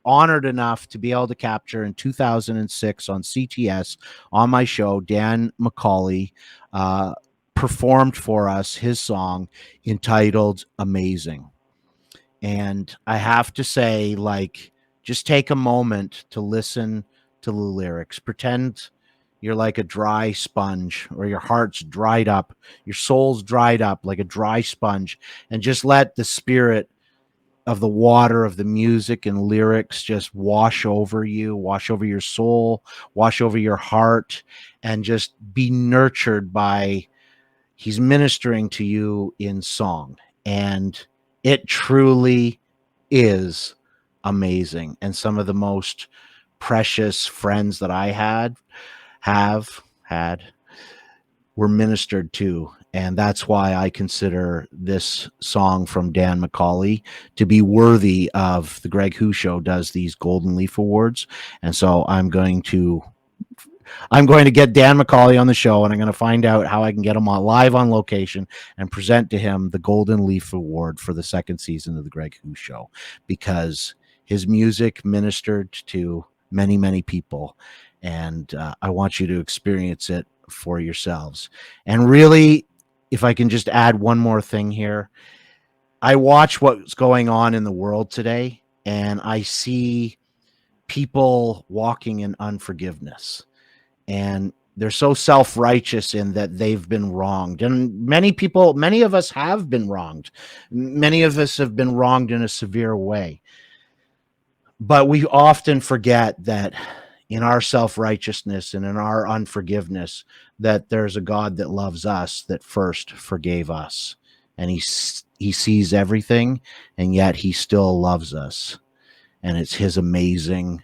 honored enough to be able to capture in 2006 on CTS on my show. Dan Macaulay performed for us his song entitled "Amazing." And I have to say, like, just take a moment to listen to the lyrics. Pretend you're like a dry sponge, or your heart's dried up, your soul's dried up like a dry sponge, and just let the spirit of the water of the music and lyrics just wash over you, wash over your soul, wash over your heart, and just be nurtured by he's ministering to you in song. And it truly is amazing. And some of the most precious friends that I have had were ministered to. And that's why I consider this song from Dan Macaulay to be worthy of the Greg Who Show does these Golden Leaf Awards. And so I'm going to get Dan Macaulay on the show, and I'm going to find out how I can get him on live on location and present to him the Golden Leaf Award for the second season of the Greg Who Show, because his music ministered to many, many people. And I want you to experience it for yourselves. And really, if I can just add one more thing here, I watch what's going on in the world today, and I see people walking in unforgiveness. And they're so self-righteous in that they've been wronged. And many of us have been wronged. Many of us have been wronged in a severe way. But we often forget that in our self-righteousness and in our unforgiveness, that there's a God that loves us, that first forgave us. And he sees everything, and yet he still loves us. And it's his amazing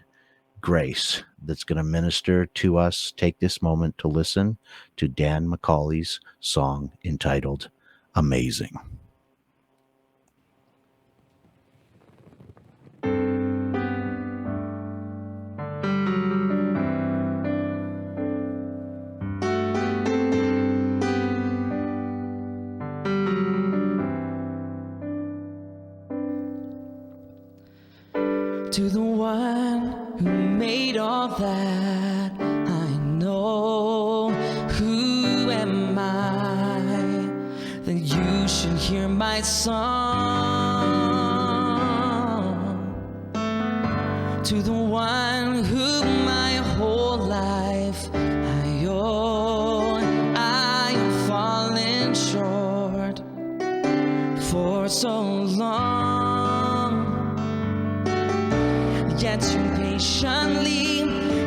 grace that's going to minister to us. Take this moment to listen to Dan Macaulay's song entitled Amazing. To the one who made all that, I know. Who am I that you should hear my song? To the one who my whole life I owe, I have fallen short for so long. Yet you patiently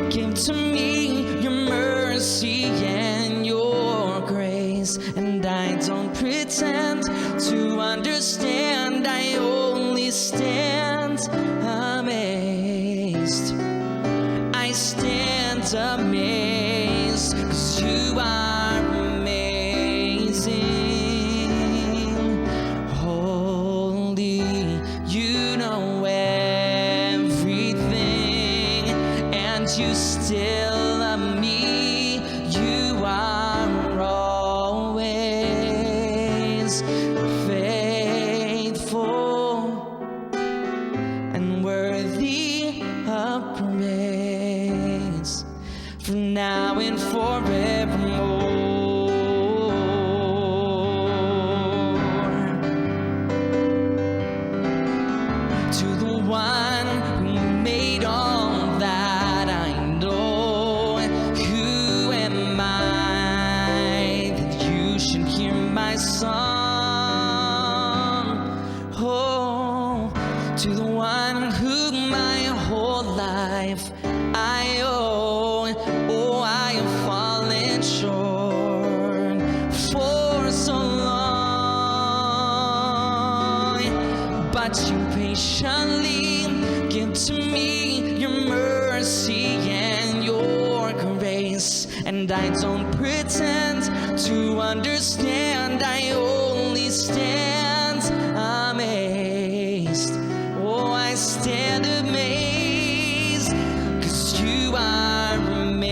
give to me your mercy and your grace. And I don't pretend to understand, I only stand amazed. I stand amazed, 'cause you are amazing. Holy, you know you still love me. You are always faithful and worthy of praise, for now and forevermore. To the one who made all that, I know. Who am I that you should hear my song? Oh, to the one who my whole life I owe. Oh, I have fallen short for so long. you patiently give to me your mercy and your grace. And I don't pretend to understand, I only stand amazed. Oh, I stand amazed, 'cause you are amazing.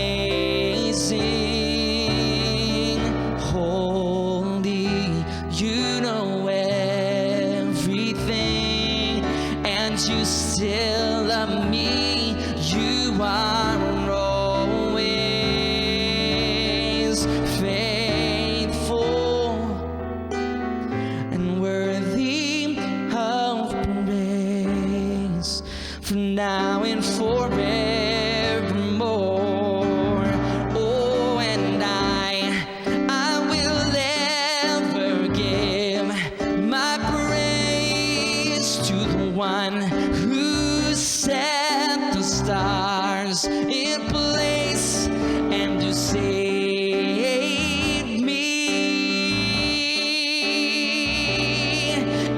Holy, you know everything, and you still love me. You are always faithful and worthy of praise, from now and forevermore. Oh, and I will ever give my praise to the one who set the stars in place and who saved me,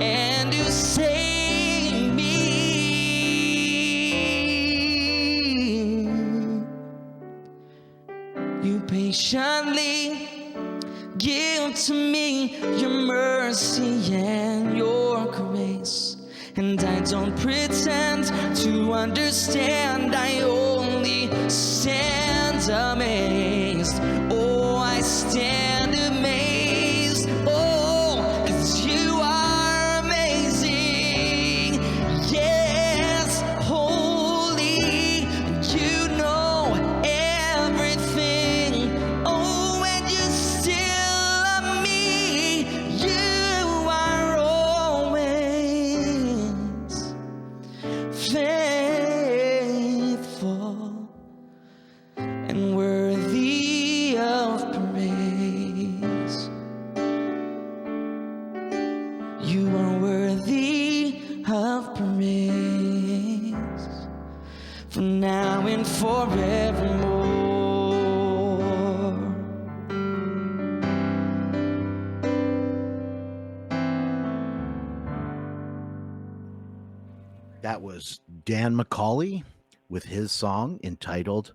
and who saved me. You patiently give to me your mercy and your grace, and I don't pretend to understand, I only stand amazed. Oh, I stand amazed. Oh, 'cause you are amazing. Yes, holy, you know everything. Oh, and you still love me. You are always faithful and worthy of praise. You are worthy of praise, from now and forevermore. That was Dan Macaulay with his song entitled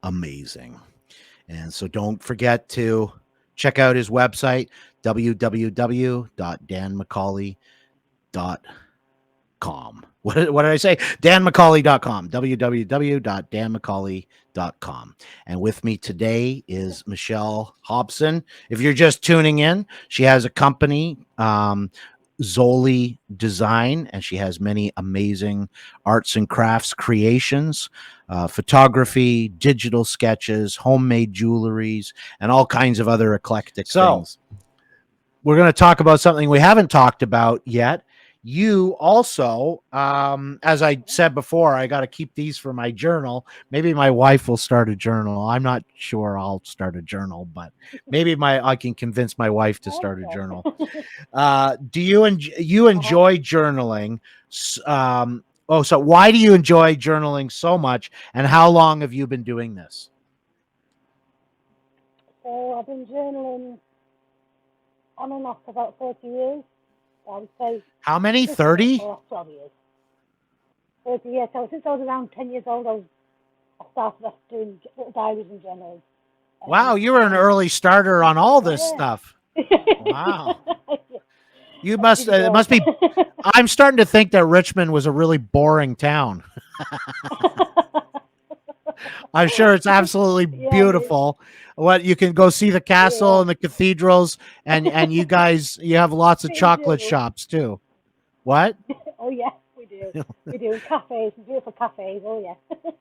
Amazing. And so don't forget to check out his website, www.danmacaulay.com. What did I say? danmacaulay.com, www.danmacaulay.com. And with me today is Michelle Hobson. If you're just tuning in, she has a company, Zollie Design, and she has many amazing arts and crafts creations, photography, digital sketches, homemade jewelries, and all kinds of other eclectic things. We're going to talk about something we haven't talked about yet. You also, as I said before, I got to keep these for my journal. Maybe my wife will start a journal. I'm not sure I'll start a journal, but maybe I can convince my wife to start a journal. Do you enjoy journaling? So why do you enjoy journaling so much, and how long have you been doing this? So I've been journaling on and off for about 30 years. I would say. How many? 30? 12 years. 30 years. So since I was around 10 years old, I started off doing little diaries and journals. Wow, you were an early starter on all this stuff. Wow. You must, it must be, I'm starting to think that Richmond was a really boring town. I'm sure it's absolutely beautiful. What, you can go see the castle and the cathedrals, and you guys, you have lots of chocolate shops too. What? Oh yeah, we do. We do cafes, beautiful cafes. Oh yeah.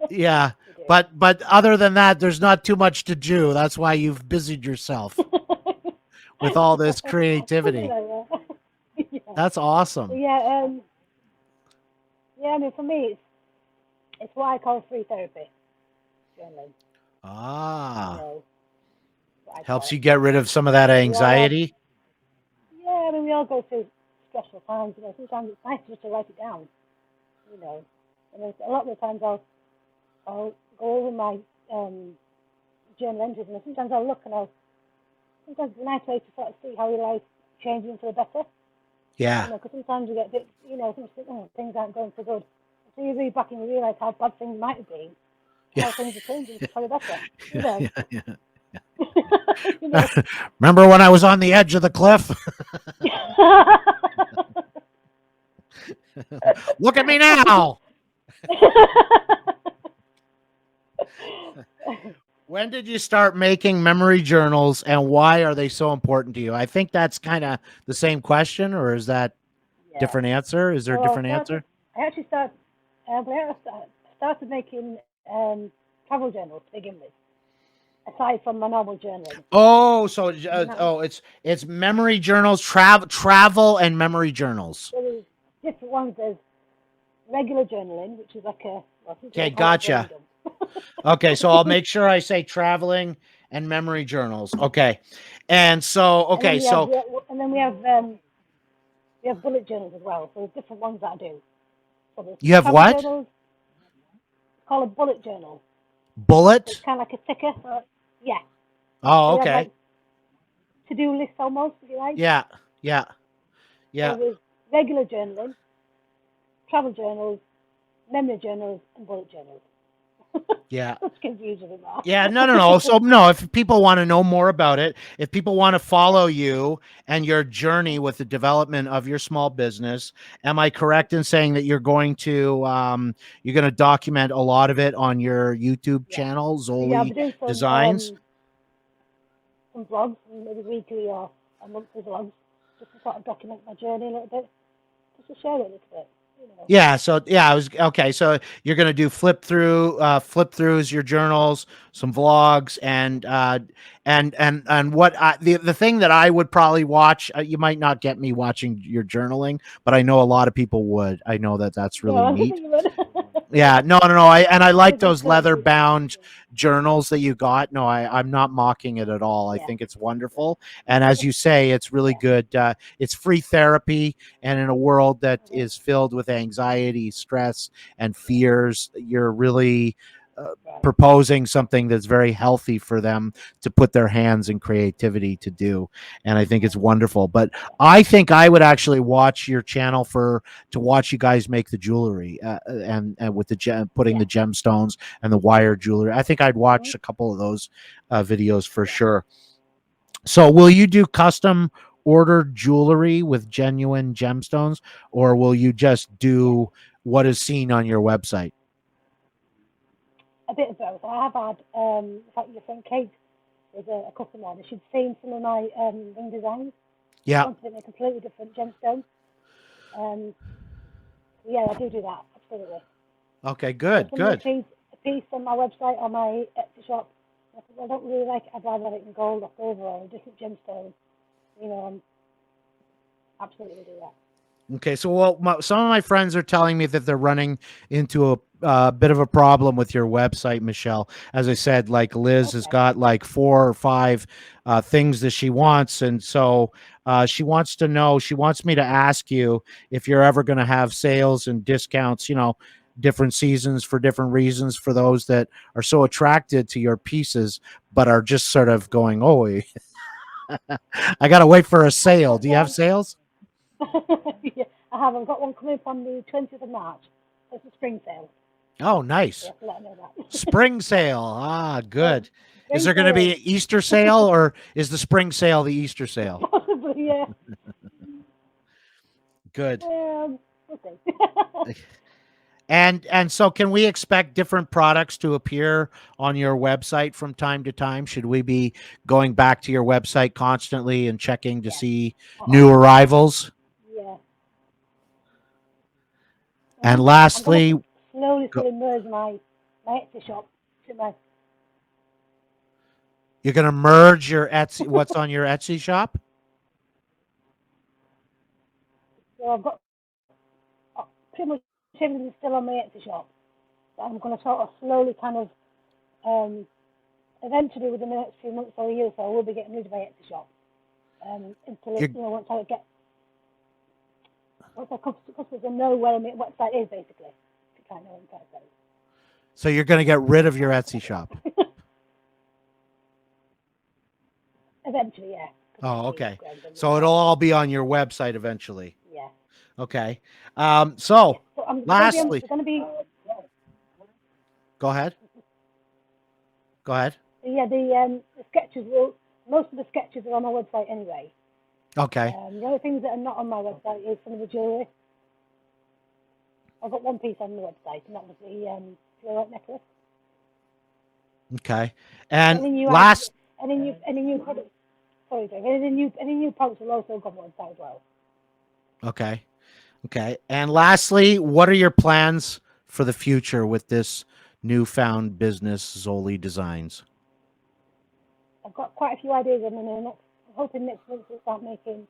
Yeah, but other than that, there's not too much to do. That's why you've busied yourself with all this creativity. Yeah. That's awesome. Yeah, I mean, for me, it's what I call free therapy. Journaling. Ah, You know, helps you get rid of some of that anxiety. Yeah, I mean, we all go through stressful times. You know, sometimes it's nice just to write it down. You know, and a lot of the times I'll go over my journal entries, and sometimes I'll look and sometimes it's a nice way to sort of see how your life changing for the better. Yeah. Because sometimes you get a bit, things aren't going so good. So you read back and you realise how bad things might have been, Yeah. how things are changing for the better. Yeah. Yeah. You know. Remember when I was on the edge of the cliff? Look at me now. When did you start making memory journals, and why are they so important to you? I think that's kind of the same question, or is that Yeah. different answer? Is there a different answer? I actually started making travel journals to begin with, aside from my normal journaling. Oh, so it's memory journals, travel and memory journals. So there's different ones. There's regular journaling, which is like Okay, gotcha. Okay, so I'll make sure I say traveling and memory journals. Okay, and so okay, and then we have bullet journals as well. So there's different ones that I do. So there's you have what? Journals. It's called a bullet journal. Bullet? So it's kind of like a ticker. Yeah. Oh, So okay. like to-do list almost, if you like. Yeah. So there's regular journaling, travel journals, memory journals, and bullet journals. Yeah. That's confusing enough. Yeah, no. So no, if people want to know more about it, if people want to follow you and your journey with the development of your small business, am I correct in saying that you're going to document a lot of it on your YouTube channel, Zollie Dezigns? Some vlogs, maybe weekly or monthly vlogs, just to sort of document my journey a little bit, just to share it a little bit. Yeah. So I was okay. So you're gonna do flip throughs, your journals, some vlogs, and what the thing that I would probably watch. You might not get me watching your journaling, but I know a lot of people would. I know that's really neat. Yeah, no. I like those leather bound journals that you got. No, I'm not mocking it at all. I think it's wonderful. And as you say, it's really good. It's free therapy. And in a world that is filled with anxiety, stress, and fears, you're really proposing something that's very healthy for them to put their hands in creativity to do. And I think it's wonderful. But I think I would actually watch your channel to watch you guys make the jewelry and with the putting the gemstones and the wire jewelry. I think I'd watch a couple of those videos for sure. So will you do custom ordered jewelry with genuine gemstones, or will you just do what is seen on your website? A bit of both. I have had, in fact, your friend Kate was a customer, and she'd seen some of my ring designs. Yeah. She wanted it in a completely different gemstone. Yeah, I do that, absolutely. Okay, good. A piece on my website or my Etsy shop. I don't really like it. I'd rather have it in gold or silver or a different gemstone. Absolutely do that. Okay, so some of my friends are telling me that they're running into a bit of a problem with your website, Michelle. As I said, like Liz has got like 4 or 5 things that she wants, and so she wants me to ask you if you're ever going to have sales and discounts, different seasons for different reasons for those that are so attracted to your pieces, but are just sort of going, oh, I got to wait for a sale. Do you have sales? Yeah, I have. I've got one coming up on the 20th of March. It's a spring sale. Oh, nice. Yeah, let me know that. Spring sale. Ah, good. Is there going to be an Easter sale, or is the spring sale the Easter sale? Possibly, yeah. Good. We'll see. And so can we expect different products to appear on your website from time to time? Should we be going back to your website constantly and checking to see new arrivals? Yeah. And lastly, slowly merge my Etsy shop to my. You're going to merge your Etsy, what's on your Etsy shop? So I've got pretty much everything still on my Etsy shop. So I'm going to sort of slowly kind of, eventually within the next few months or a year or so, I will be getting rid of my Etsy shop. Until once the customers will know where my website is, basically. If you can't know what I'm trying to say. So you're going to get rid of your Etsy shop? Eventually, yeah. Oh, okay. So it'll all be on your website eventually. Yeah. Okay. So So lastly, going to be, go ahead. Go ahead. yeah, the sketches will, most of the sketches are on my website anyway. Okay. The only things that are not on my website is some of the jewellery. I've got one piece on the website, and that was the fluorite necklace. Okay. And Any new last, any new products? Sorry, Dave. Any new products will also go on the website as well. okay. Okay. And lastly, what are your plans for the future with this newfound business, Zollie Designs? I've got quite a few ideas, and I'm hoping next month we'll start making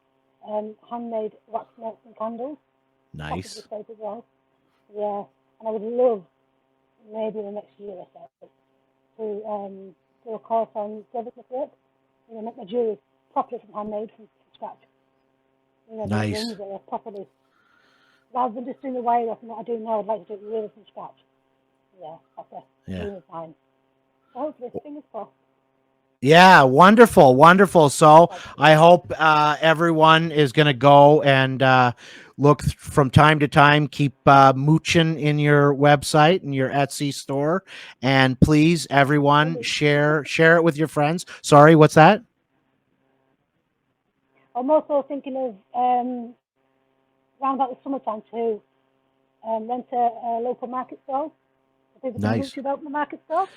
handmade wax melts and candles. Nice. Possibly soap as well. Yeah, and I would love maybe in the next year or so to do a course on service work. You know, make my jewelry properly from handmade from scratch. You know, the Nice. rings that are properly, rather than just doing the wire work and what I do now, I'd like to do it really from scratch. Yeah, that's a dream of mine. So hopefully, fingers crossed. Yeah, wonderful, wonderful. So I hope everyone is going to go and look from time to time. Keep mooching in your website and your Etsy store, and please, everyone, share it with your friends. Sorry, what's that? I'm also thinking of around about the summertime to rent a local market stall. People can Nice. mooch about the market stall.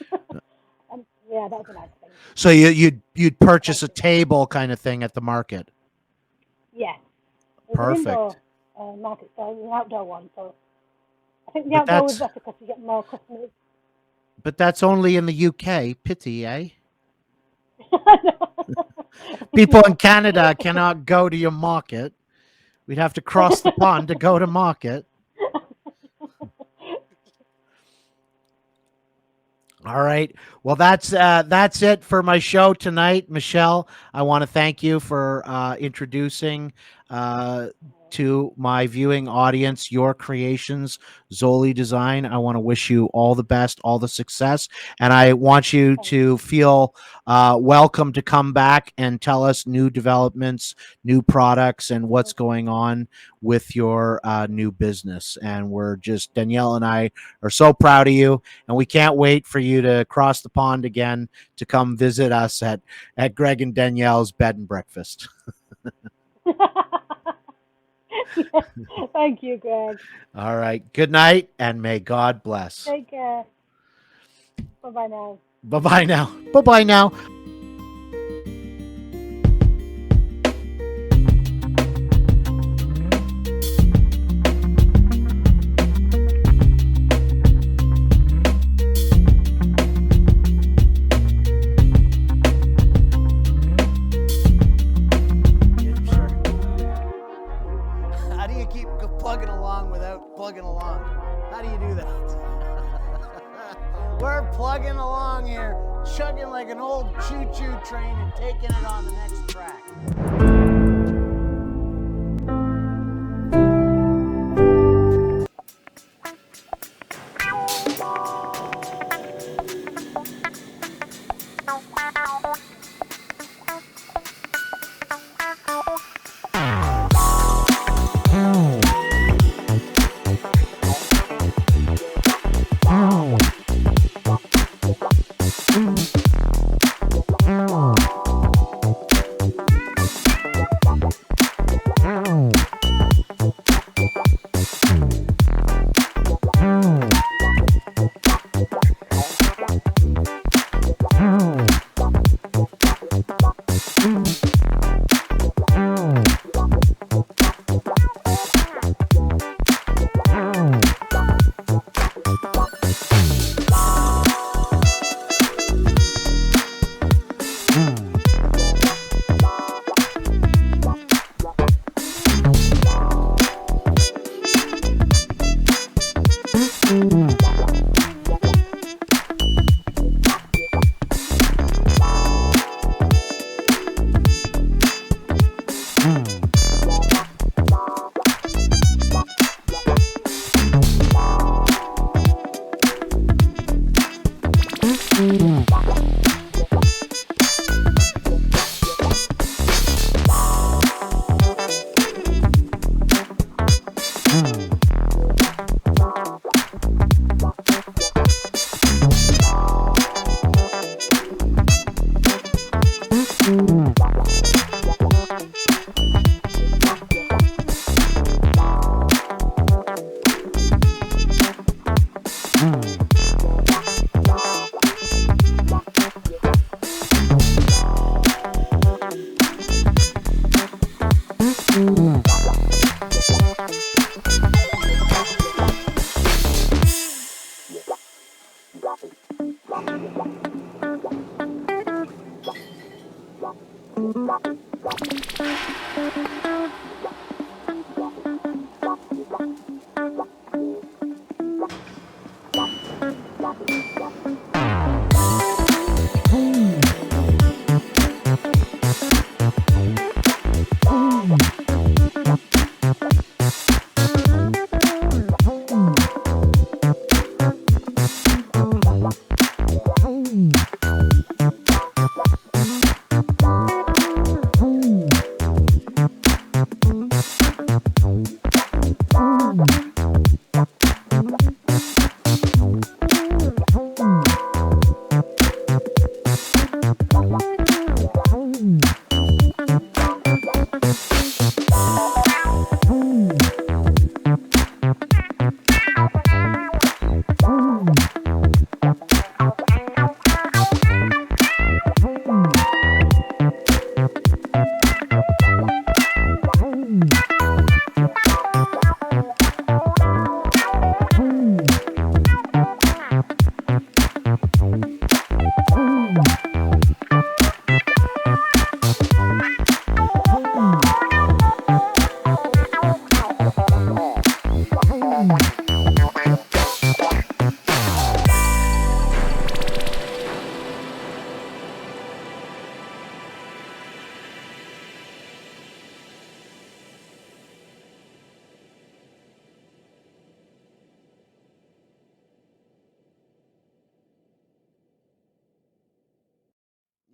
Yeah, that was a nice thing. So you'd purchase a table kind of thing at the market. Yeah. It was Perfect. an indoor market stall, an outdoor one. So I think the But outdoor was that's- better because you get more customers. But that's only in the UK. Pity, eh? People in Canada cannot go to your market. We'd have to cross the pond to go to market. All right. Well, that's it for my show tonight, Michelle. I want to thank you for introducing to my viewing audience your creations, Zollie Design. I want to wish you all the best, all the success, and I want you to feel welcome to come back and tell us new developments, new products, and what's going on with your new business. And Danielle and I are so proud of you, and we can't wait for you to cross the pond again to come visit us at Greg and Danielle's bed and breakfast. Thank you, Greg. All right. Good night, and may God bless. Take care. Bye-bye now. Bye-bye now. Bye-bye now. How do you keep plugging along without plugging along? How do you do that? We're plugging along here, chugging like an old choo-choo train and taking it on the next track.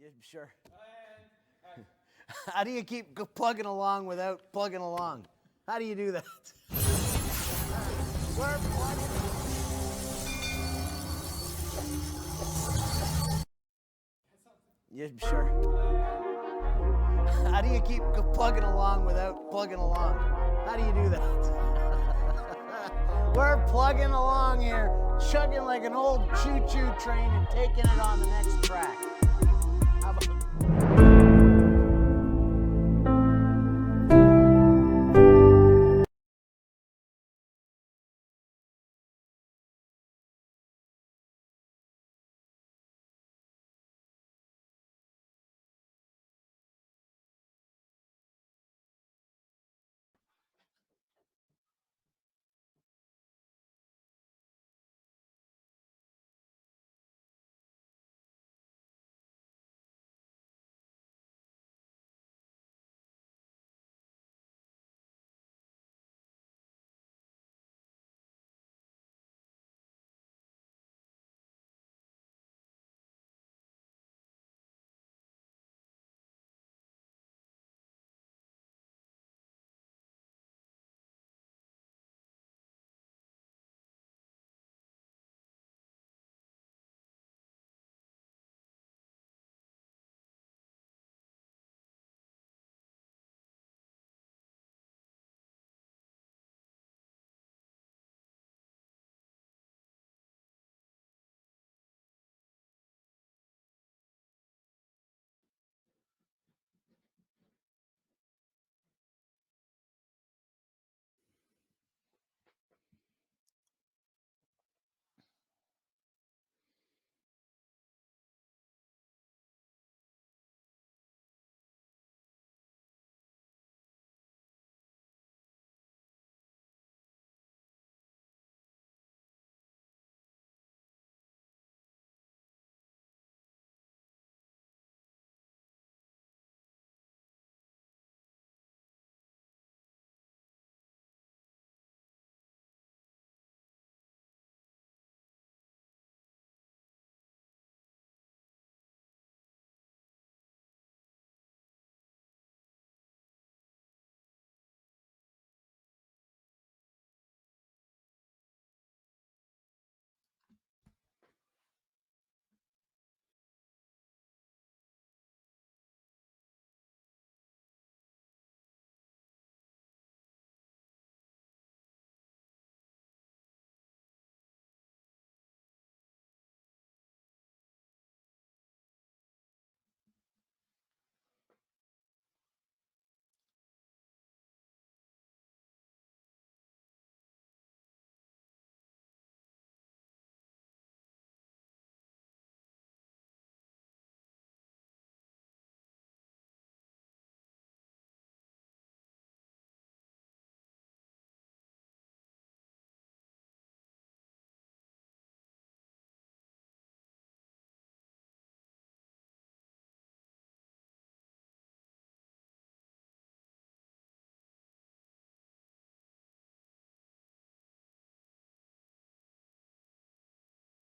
You sure? How do you keep plugging along without plugging along? How do you do that? We're plugging. You sure? How do you keep plugging along without plugging along? How do you do that? We're plugging along here, chugging like an old choo-choo train and taking it on the next track.